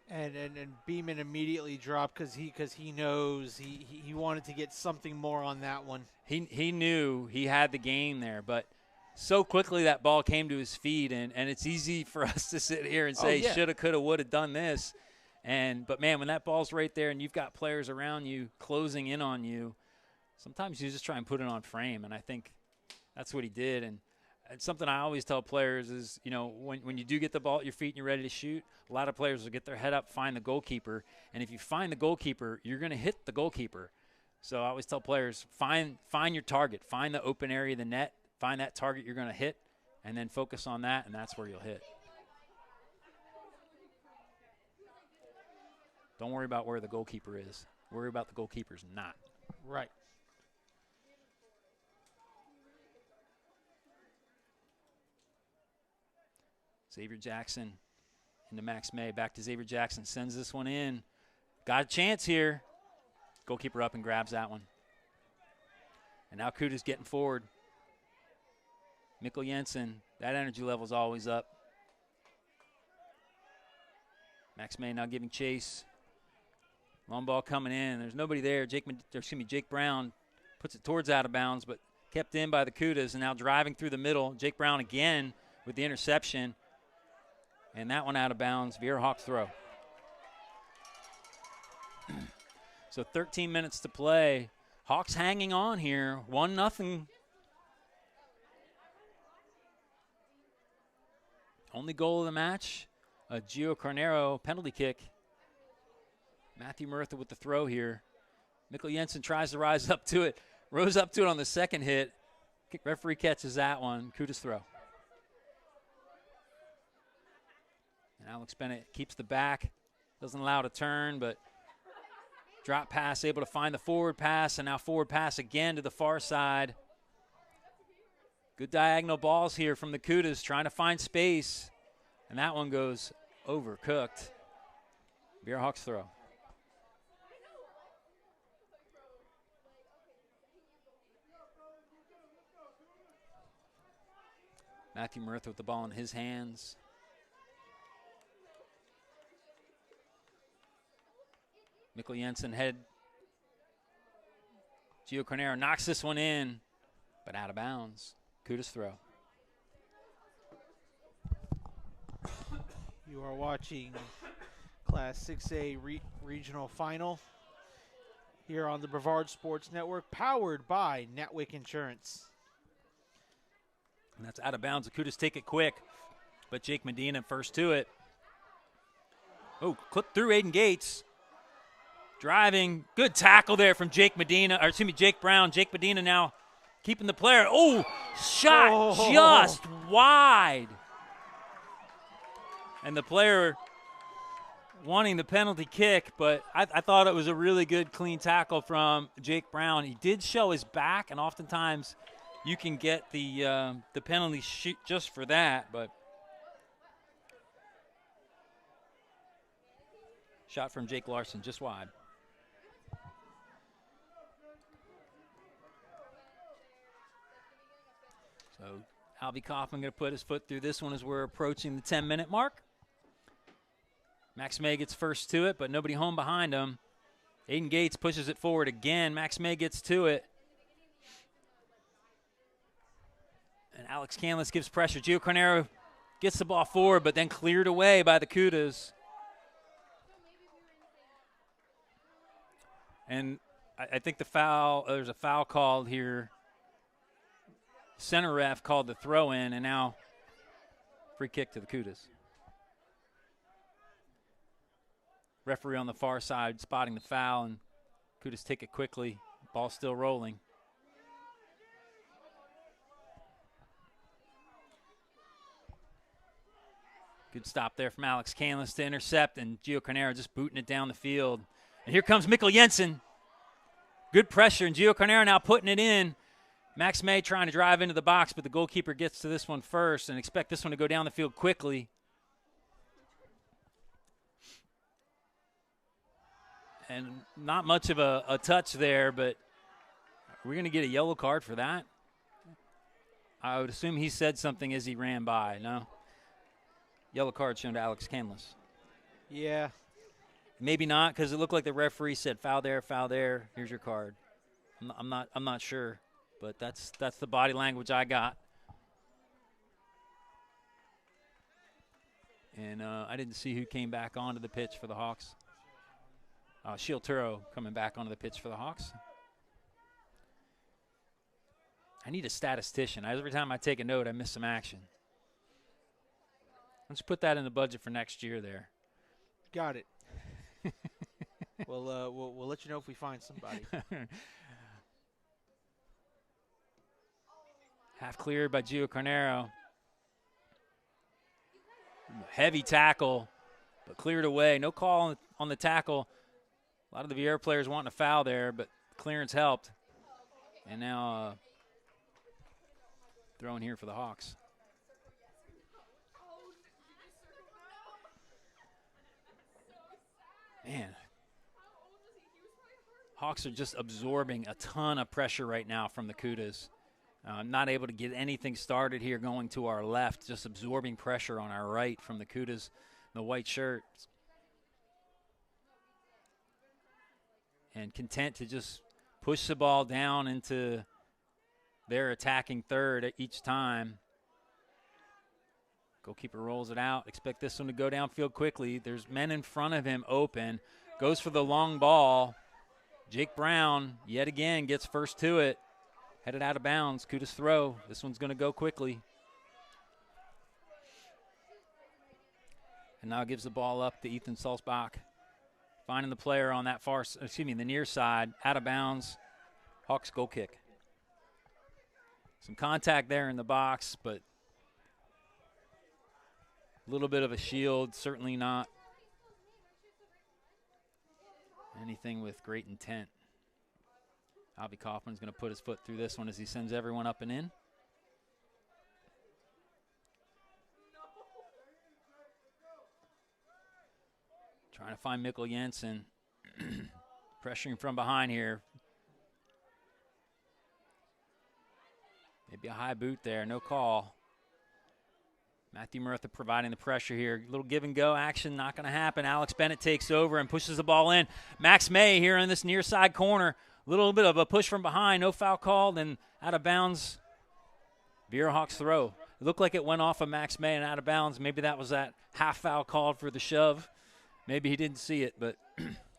And Beeman immediately dropped because he knows he wanted to get something more on that one. He knew he had the game there, but so quickly that ball came to his feet, and it's easy for us to sit here and say shoulda, coulda, woulda done this. But man, when that ball's right there and you've got players around you closing in on you, sometimes you just try and put it on frame, and I think that's what he did. And it's something I always tell players is, you know, when you do get the ball at your feet and you're ready to shoot, a lot of players will get their head up, find the goalkeeper, and if you find the goalkeeper, you're going to hit the goalkeeper. So I always tell players, find your target, find the open area of the net, find that target you're going to hit, and then focus on that, and that's where you'll hit. Don't worry about where the goalkeeper is. Worry about the goalkeeper's not. Right. Xavier Jackson into Max May. Back to Xavier Jackson. Sends this one in. Got a chance here. Goalkeeper up and grabs that one. And now Kuda's getting forward. Mikkel Jensen. That energy level's always up. Max May now giving chase. Long ball coming in. There's nobody there. Jake Brown puts it towards out of bounds, but kept in by the Kudas, and now driving through the middle. Jake Brown again with the interception. And that one out of bounds. Viera Hawk throw. So 13 minutes to play. Hawks hanging on here. 1-0. Only goal of the match. A Gio Carnero penalty kick. Matthew Murtha with the throw here. Mikkel Jensen tries to rise up to it. Rose up to it on the second hit. Referee catches that one. Kuda's throw. And Alex Bennett keeps the back. Doesn't allow it to turn, but drop pass, able to find the forward pass, and now forward pass again to the far side. Good diagonal balls here from the Kudas, trying to find space. And that one goes overcooked. Bearhawks throw. Matthew Murtha with the ball in his hands. Mikkel Jensen head. Gio Cornero knocks this one in, but out of bounds. Kudas throw. You are watching Class 6A Regional Final here on the Brevard Sports Network, powered by Netwick Insurance. And that's out of bounds. The Kudas take it quick, but Jake Medina first to it. Oh, clipped through Aiden Gates. Driving, good tackle there from Jake Brown. Jake Medina now keeping the player. Oh, shot just wide. And the player wanting the penalty kick, but I thought it was a really good, clean tackle from Jake Brown. He did show his back, and oftentimes you can get the penalty shoot just for that, but shot from Jake Larson just wide. So Albie Kaufman going to put his foot through this one as we're approaching the 10-minute mark. Max May gets first to it, but nobody home behind him. Aiden Gates pushes it forward again. Max May gets to it. And Alex Canlis gives pressure. Gio Cornero gets the ball forward, but then cleared away by the Kudas. And I think there's a foul called here. Center ref called the throw in, and now free kick to the Kudas. Referee on the far side spotting the foul, and Kudas take it quickly. Ball still rolling. Good stop there from Alex Canlis to intercept, and Gio Cornero just booting it down the field. And here comes Mikkel Jensen. Good pressure, and Gio Cornero now putting it in. Max May trying to drive into the box, but the goalkeeper gets to this one first and expect this one to go down the field quickly. And not much of a touch there, but we're going to get a yellow card for that. I would assume he said something as he ran by. No? Yellow card shown to Alex Canlis. Yeah. Maybe not, because it looked like the referee said foul there, here's your card. I'm not sure. But that's the body language I got. And I didn't see who came back onto the pitch for the Hawks. Shiel Turo coming back onto the pitch for the Hawks. I need a statistician. Every time I take a note, I miss some action. Let's put that in the budget for next year there. Got it. We'll let you know if we find somebody. Half cleared by Gio Cornero. Heavy tackle, but cleared away. No call on the tackle. A lot of the Vieira players wanting a foul there, but clearance helped. And now throwing here for the Hawks. Man, Hawks are just absorbing a ton of pressure right now from the Kudas. Not able to get anything started here going to our left, just absorbing pressure on our right from the Kudas, the white shirts. And content to just push the ball down into their attacking third each time. Goalkeeper rolls it out. Expect this one to go downfield quickly. There's men in front of him open. Goes for the long ball. Jake Brown, yet again, gets first to it. Headed out of bounds. Kudas throw. This one's going to go quickly. And now gives the ball up to Ethan Salzbach. Finding the player on that the near side. Out of bounds. Hawks goal kick. Some contact there in the box, but a little bit of a shield, certainly not anything with great intent. Avi Kaufman's going to put his foot through this one as he sends everyone up and in. Trying to find Mikkel Jensen. Pressuring from behind here. Maybe a high boot there, no call. Matthew Murtha providing the pressure here. Little give and go action, not going to happen. Alex Bennett takes over and pushes the ball in. Max May here in this near side corner. A little bit of a push from behind, no foul called, and out of bounds. Viera Hawks throw. It looked like it went off of Max May and out of bounds. Maybe that was that half foul called for the shove. Maybe he didn't see it, but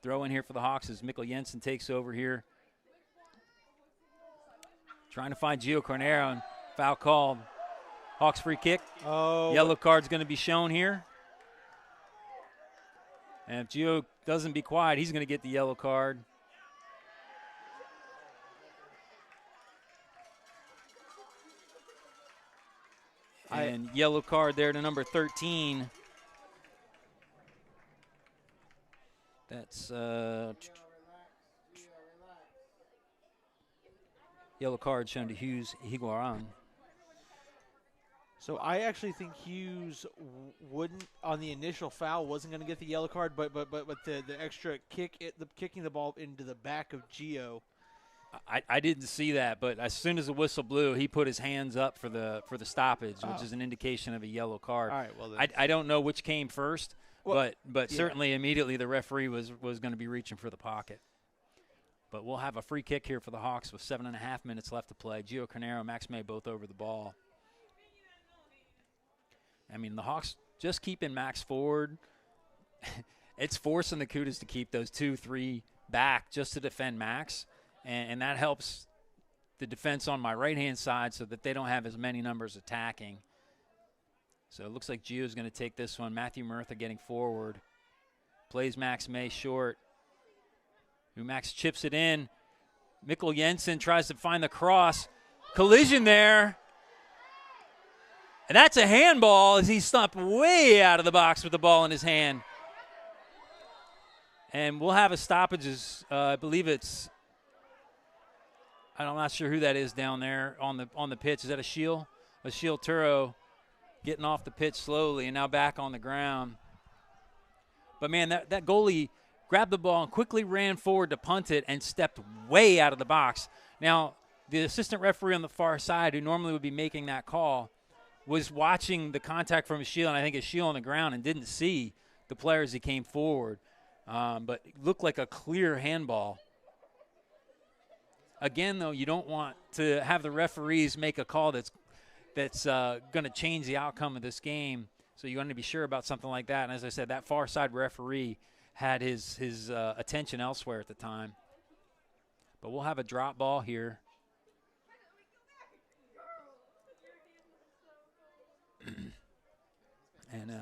throw in here for the Hawks as Mikkel Jensen takes over here. Trying to find Gio Cornero, and foul called. Hawks free kick. Oh. Yellow card's going to be shown here. And if Gio doesn't be quiet, he's going to get the yellow card. And yellow card there to number 13. That's yellow card shown to Hughes Higuaran. So I actually think Hughes wouldn't, on the initial foul, wasn't going to get the yellow card, but the extra kick, kicking the ball into the back of Gio. I didn't see that, but as soon as the whistle blew, he put his hands up for the stoppage, which is an indication of a yellow card. All right, well then. I don't know which came first, Well, but yeah. certainly immediately the referee was going to be reaching for the pocket. But we'll have a free kick here for the Hawks with 7.5 minutes left to play. Gio Cornero, Max May both over the ball. I mean, the Hawks just keeping Max forward. It's forcing the Cougars to keep those 2-3 back just to defend Max. And that helps the defense on my right-hand side so that they don't have as many numbers attacking. So it looks like Gio's going to take this one. Matthew Murtha getting forward. Plays Max May short. Max chips it in. Mikkel Jensen tries to find the cross. Collision there. And that's a handball as he stopped way out of the box with the ball in his hand. And we'll have a stoppage. I believe it's, I'm not sure who that is down there on the pitch. Is that Achille? Achille Turo getting off the pitch slowly and now back on the ground. But, man, that goalie grabbed the ball and quickly ran forward to punt it and stepped way out of the box. Now, the assistant referee on the far side, who normally would be making that call, was watching the contact from Achille, and I think Achille on the ground, and didn't see the player as he came forward. But it looked like a clear handball. Again, though, you don't want to have the referees make a call that's going to change the outcome of this game. So you want to be sure about something like that. And as I said, that far side referee had his attention elsewhere at the time. But we'll have a drop ball here. And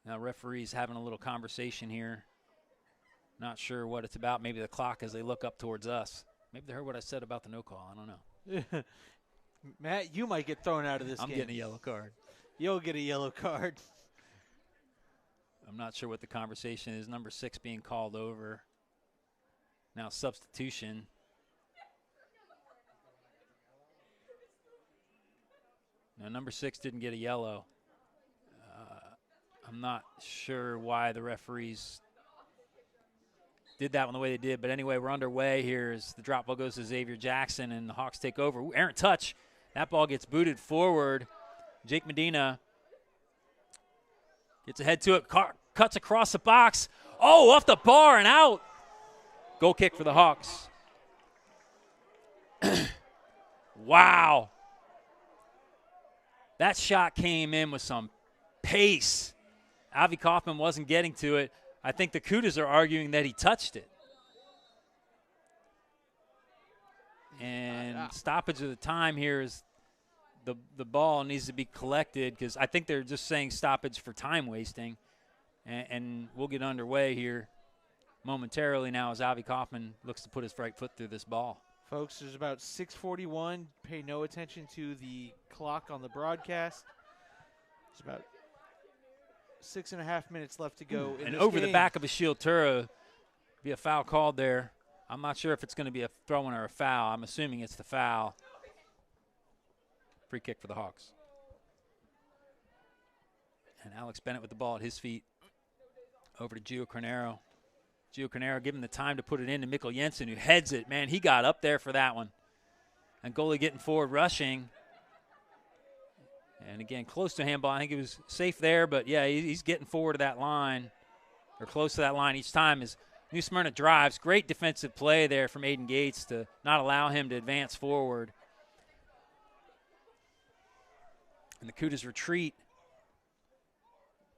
now referee's having a little conversation here. Not sure what it's about. Maybe the clock as they look up towards us. Maybe they heard what I said about the no call. I don't know. Matt, you might get thrown out of this game. I'm getting a yellow card. You'll get a yellow card. I'm not sure what the conversation is. Number 6 being called over. Now substitution. Now number 6 didn't get a yellow. I'm not sure why the referees did that one the way they did. But anyway, we're underway here as the drop ball goes to Xavier Jackson and the Hawks take over. Ooh, errant touch. That ball gets booted forward. Jake Medina gets ahead to it, cuts across the box. Oh, off the bar and out. Goal kick for the Hawks. Wow. That shot came in with some pace. Avi Kaufman wasn't getting to it. I think the Cougars are arguing that he touched it. And stoppage of the time here is the ball needs to be collected because I think they're just saying stoppage for time wasting. And we'll get underway here momentarily now as Avi Kaufman looks to put his right foot through this ball. Folks, there's about 6:41. Pay no attention to the clock on the broadcast. There's about 6.5 minutes left to go in and this over game. the back of Ashil Tura, be a foul called there. I'm not sure if it's going to be a throw-in or a foul. I'm assuming it's the foul. Free kick for the Hawks. And Alex Bennett with the ball at his feet. Over to Gio Cornero. Gio Cornero giving the time to put it in to Mikkel Jensen, who heads it. Man, he got up there for that one. And goalie getting forward, rushing. And again, close to handball. I think it was safe there, but yeah, he's getting forward to that line, or close to that line each time as New Smyrna drives. Great defensive play there from Aiden Gates to not allow him to advance forward. And the Cudas retreat.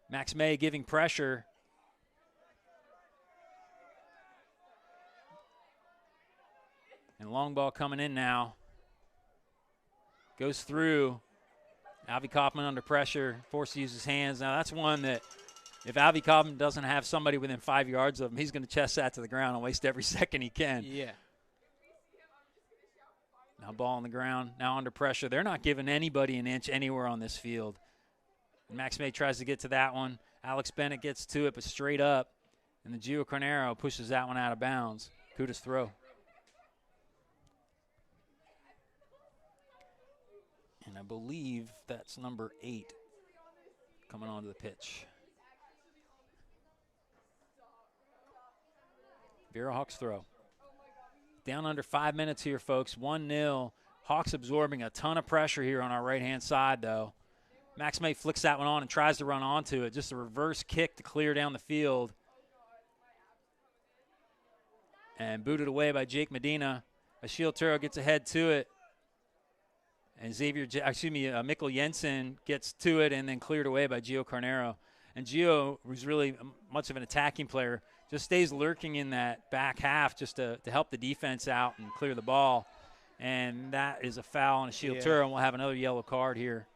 Max May giving pressure. And long ball coming in now. Goes through. Avi Kaufman under pressure, forced to use his hands. Now that's one that if Avi Kaufman doesn't have somebody within 5 yards of him, he's going to chest that to the ground and waste every second he can. Yeah. Now ball on the ground, now under pressure. They're not giving anybody an inch anywhere on this field. Max May tries to get to that one. Alex Bennett gets to it, but straight up. And the Gio Cornero pushes that one out of bounds. Cudas throw. And I believe that's number 8 coming onto the pitch. Vera Hawks throw. Down under 5 minutes here, folks. 1-0. Hawks absorbing a ton of pressure here on our right-hand side, though. Max May flicks that one on and tries to run onto it. Just a reverse kick to clear down the field. And booted away by Jake Medina. Ashil Turo gets ahead to it. And Mikkel Jensen gets to it and then cleared away by Gio Cornero. And Gio, who's really much of an attacking player, just stays lurking in that back half just to help the defense out and clear the ball. And that is a foul on Ashil Turo, and we'll have another yellow card here.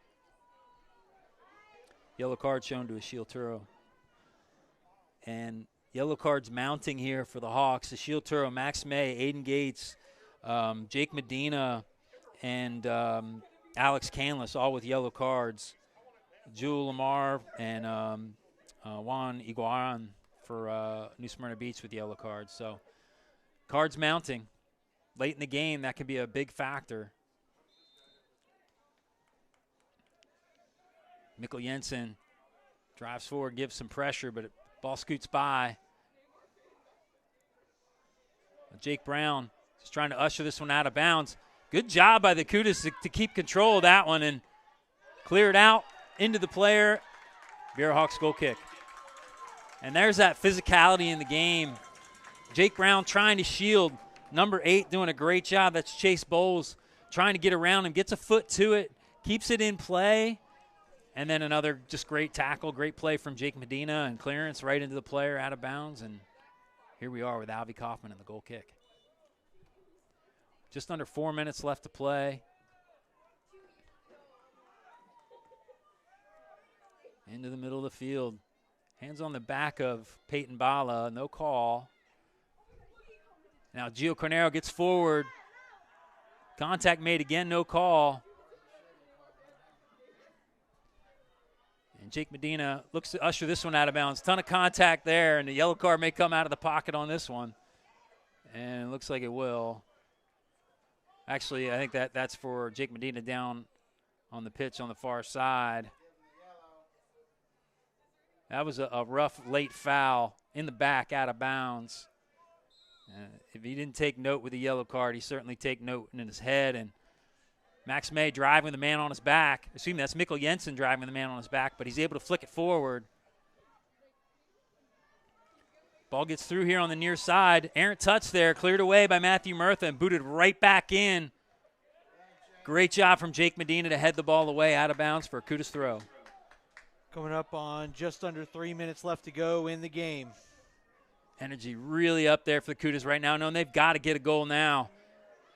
Yellow card shown to Ashil Turo. And yellow cards mounting here for the Hawks. Ashil Turo, Max May, Aiden Gates, Jake Medina, and Alex Canlis, all with yellow cards. Jewel Lamar and Juan Iguaran for New Smyrna Beach with yellow cards. So cards mounting. Late in the game, that can be a big factor. Mikkel Jensen drives forward, gives some pressure, but ball scoots by. Jake Brown is trying to usher this one out of bounds. Good job by the Cudas to keep control of that one and clear it out into the player. Vera Hawks goal kick. And there's that physicality in the game. Jake Brown trying to shield. Number 8 doing a great job. That's Chase Bowles trying to get around him. Gets a foot to it. Keeps it in play. And then another just great tackle, great play from Jake Medina and clearance right into the player out of bounds. And here we are with Avi Kaufman in the goal kick. Just under 4 minutes left to play. Into the middle of the field. Hands on the back of Peyton Bala, no call. Now Gio Cornero gets forward. Contact made again, no call. And Jake Medina looks to usher this one out of bounds. Ton of contact there, and the yellow card may come out of the pocket on this one. And it looks like it will. Actually, I think that's for Jake Medina down on the pitch on the far side. That was a rough late foul in the back out of bounds. If he didn't take note with the yellow card, he certainly take note in his head. And Max May driving the man on his back. Assuming that's Mikkel Jensen driving the man on his back, but he's able to flick it forward. Ball gets through here on the near side. Errant touch there, cleared away by Matthew Murtha and booted right back in. Great job from Jake Medina to head the ball away out of bounds for a Cudas throw. Coming up on just under 3 minutes left to go in the game. Energy really up there for the Cudas right now, knowing they've got to get a goal now.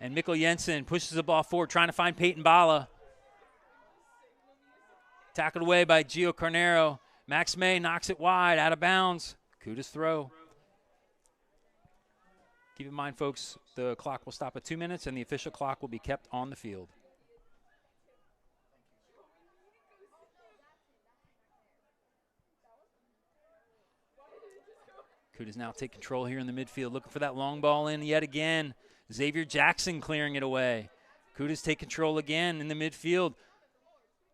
And Mikkel Jensen pushes the ball forward, trying to find Peyton Bala. Tackled away by Gio Cornero. Max May knocks it wide, out of bounds. Kuda's throw. Keep in mind, folks, the clock will stop at 2 minutes, and the official clock will be kept on the field. Kuda's now take control here in the midfield, looking for that long ball in yet again. Xavier Jackson clearing it away. Kuda's take control again in the midfield.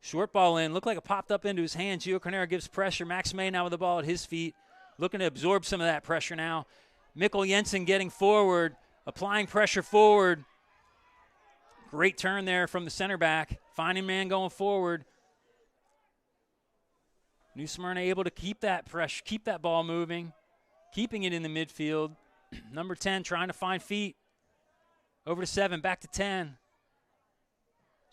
Short ball in, looked like it popped up into his hand. Gio Carnero gives pressure. Max May now with the ball at his feet, looking to absorb some of that pressure now. Mikkel Jensen getting forward, applying pressure forward. Great turn there from the center back. Finding man going forward. New Smyrna able to keep that pressure, keep that ball moving. Keeping it in the midfield. Number 10 trying to find feet. Over to 7, back to 10.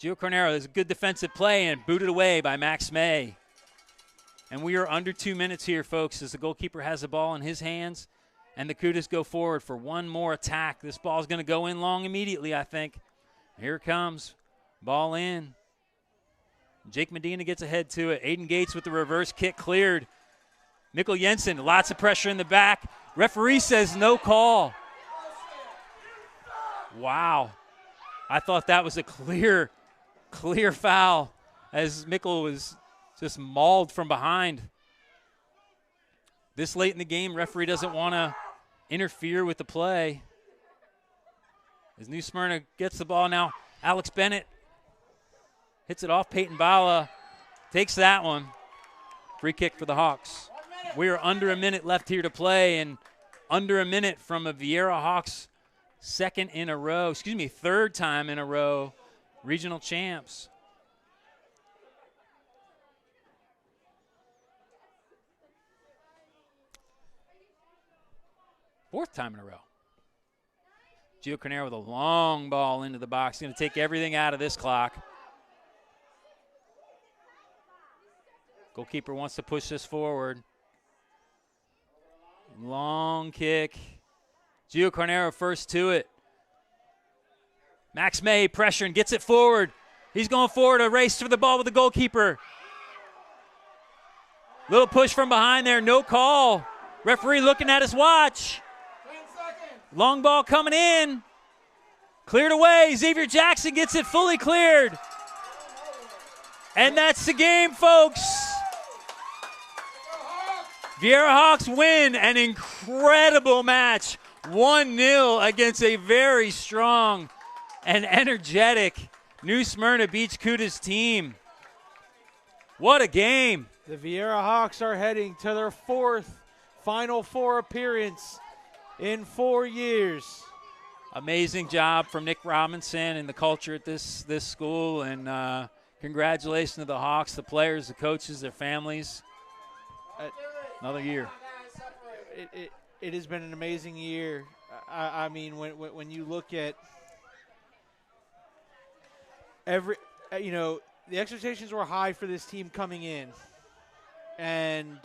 Gio Carnero is a good defensive play and booted away by Max May. And we are under 2 minutes here, folks, as the goalkeeper has the ball in his hands. And the Kudas go forward for one more attack. This ball is going to go in long immediately, I think. Here it comes. Ball in. Jake Medina gets ahead to it. Aiden Gates with the reverse kick cleared. Mikkel Jensen, lots of pressure in the back. Referee says no call. Wow. I thought that was a clear foul as Mikkel was just mauled from behind. This late in the game, referee doesn't want to interfere with the play. As New Smyrna gets the ball now, Alex Bennett hits it off Peyton Bala, takes that one. Free kick for the Hawks. We are under a minute left here to play, and under a minute from a Vieira Hawks third time in a row, regional champs. Fourth time in a row. Gio Carnero with a long ball into the box. Going to take everything out of this clock. Goalkeeper wants to push this forward. Long kick. Gio Carnero first to it. Max May pressuring, gets it forward. He's going forward, a race for the ball with the goalkeeper. Little push from behind there, no call. Referee looking at his watch. Long ball coming in. Cleared away. Xavier Jackson gets it fully cleared. And that's the game, folks. Vieira Hawks win an incredible match. 1-0 against a very strong and energetic New Smyrna Beach Kudas team. What a game. The Vieira Hawks are heading to their fourth Final Four appearance in 4 years. Amazing job from Nick Robinson and the culture at this school. And congratulations to the Hawks, the players, the coaches, their families. Another year. It has been an amazing year. I mean, when you look at the expectations were high for this team coming in, and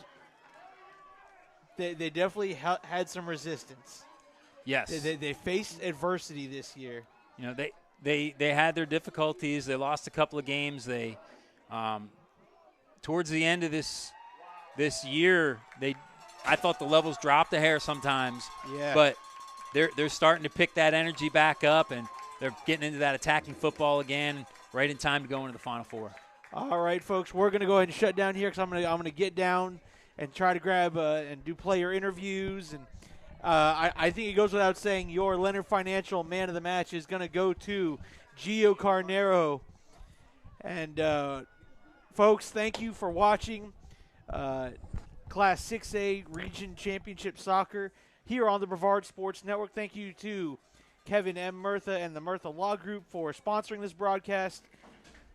they definitely had some resistance. Yes. They faced adversity this year. You know, they had their difficulties. They lost a couple of games. They towards the end of this year, I thought the levels dropped a hair sometimes. Yeah. But they're starting to pick that energy back up, and they're getting into that attacking football again, right in time to go into the Final Four. All right, folks, we're going to go ahead and shut down here because I'm going to get down and try to grab and do player interviews. And I think it goes without saying your Leonard Financial Man of the Match is going to go to Gio Carnero. And, folks, thank you for watching Class 6A Region Championship Soccer here on the Brevard Sports Network. Thank you to Kevin M. Murtha and the Murtha Law Group for sponsoring this broadcast.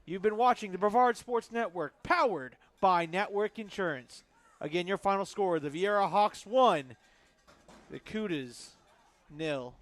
You've been watching the Brevard Sports Network, powered by Network Insurance. Again, your final score, the Vieira Hawks 1, the Kudas 0.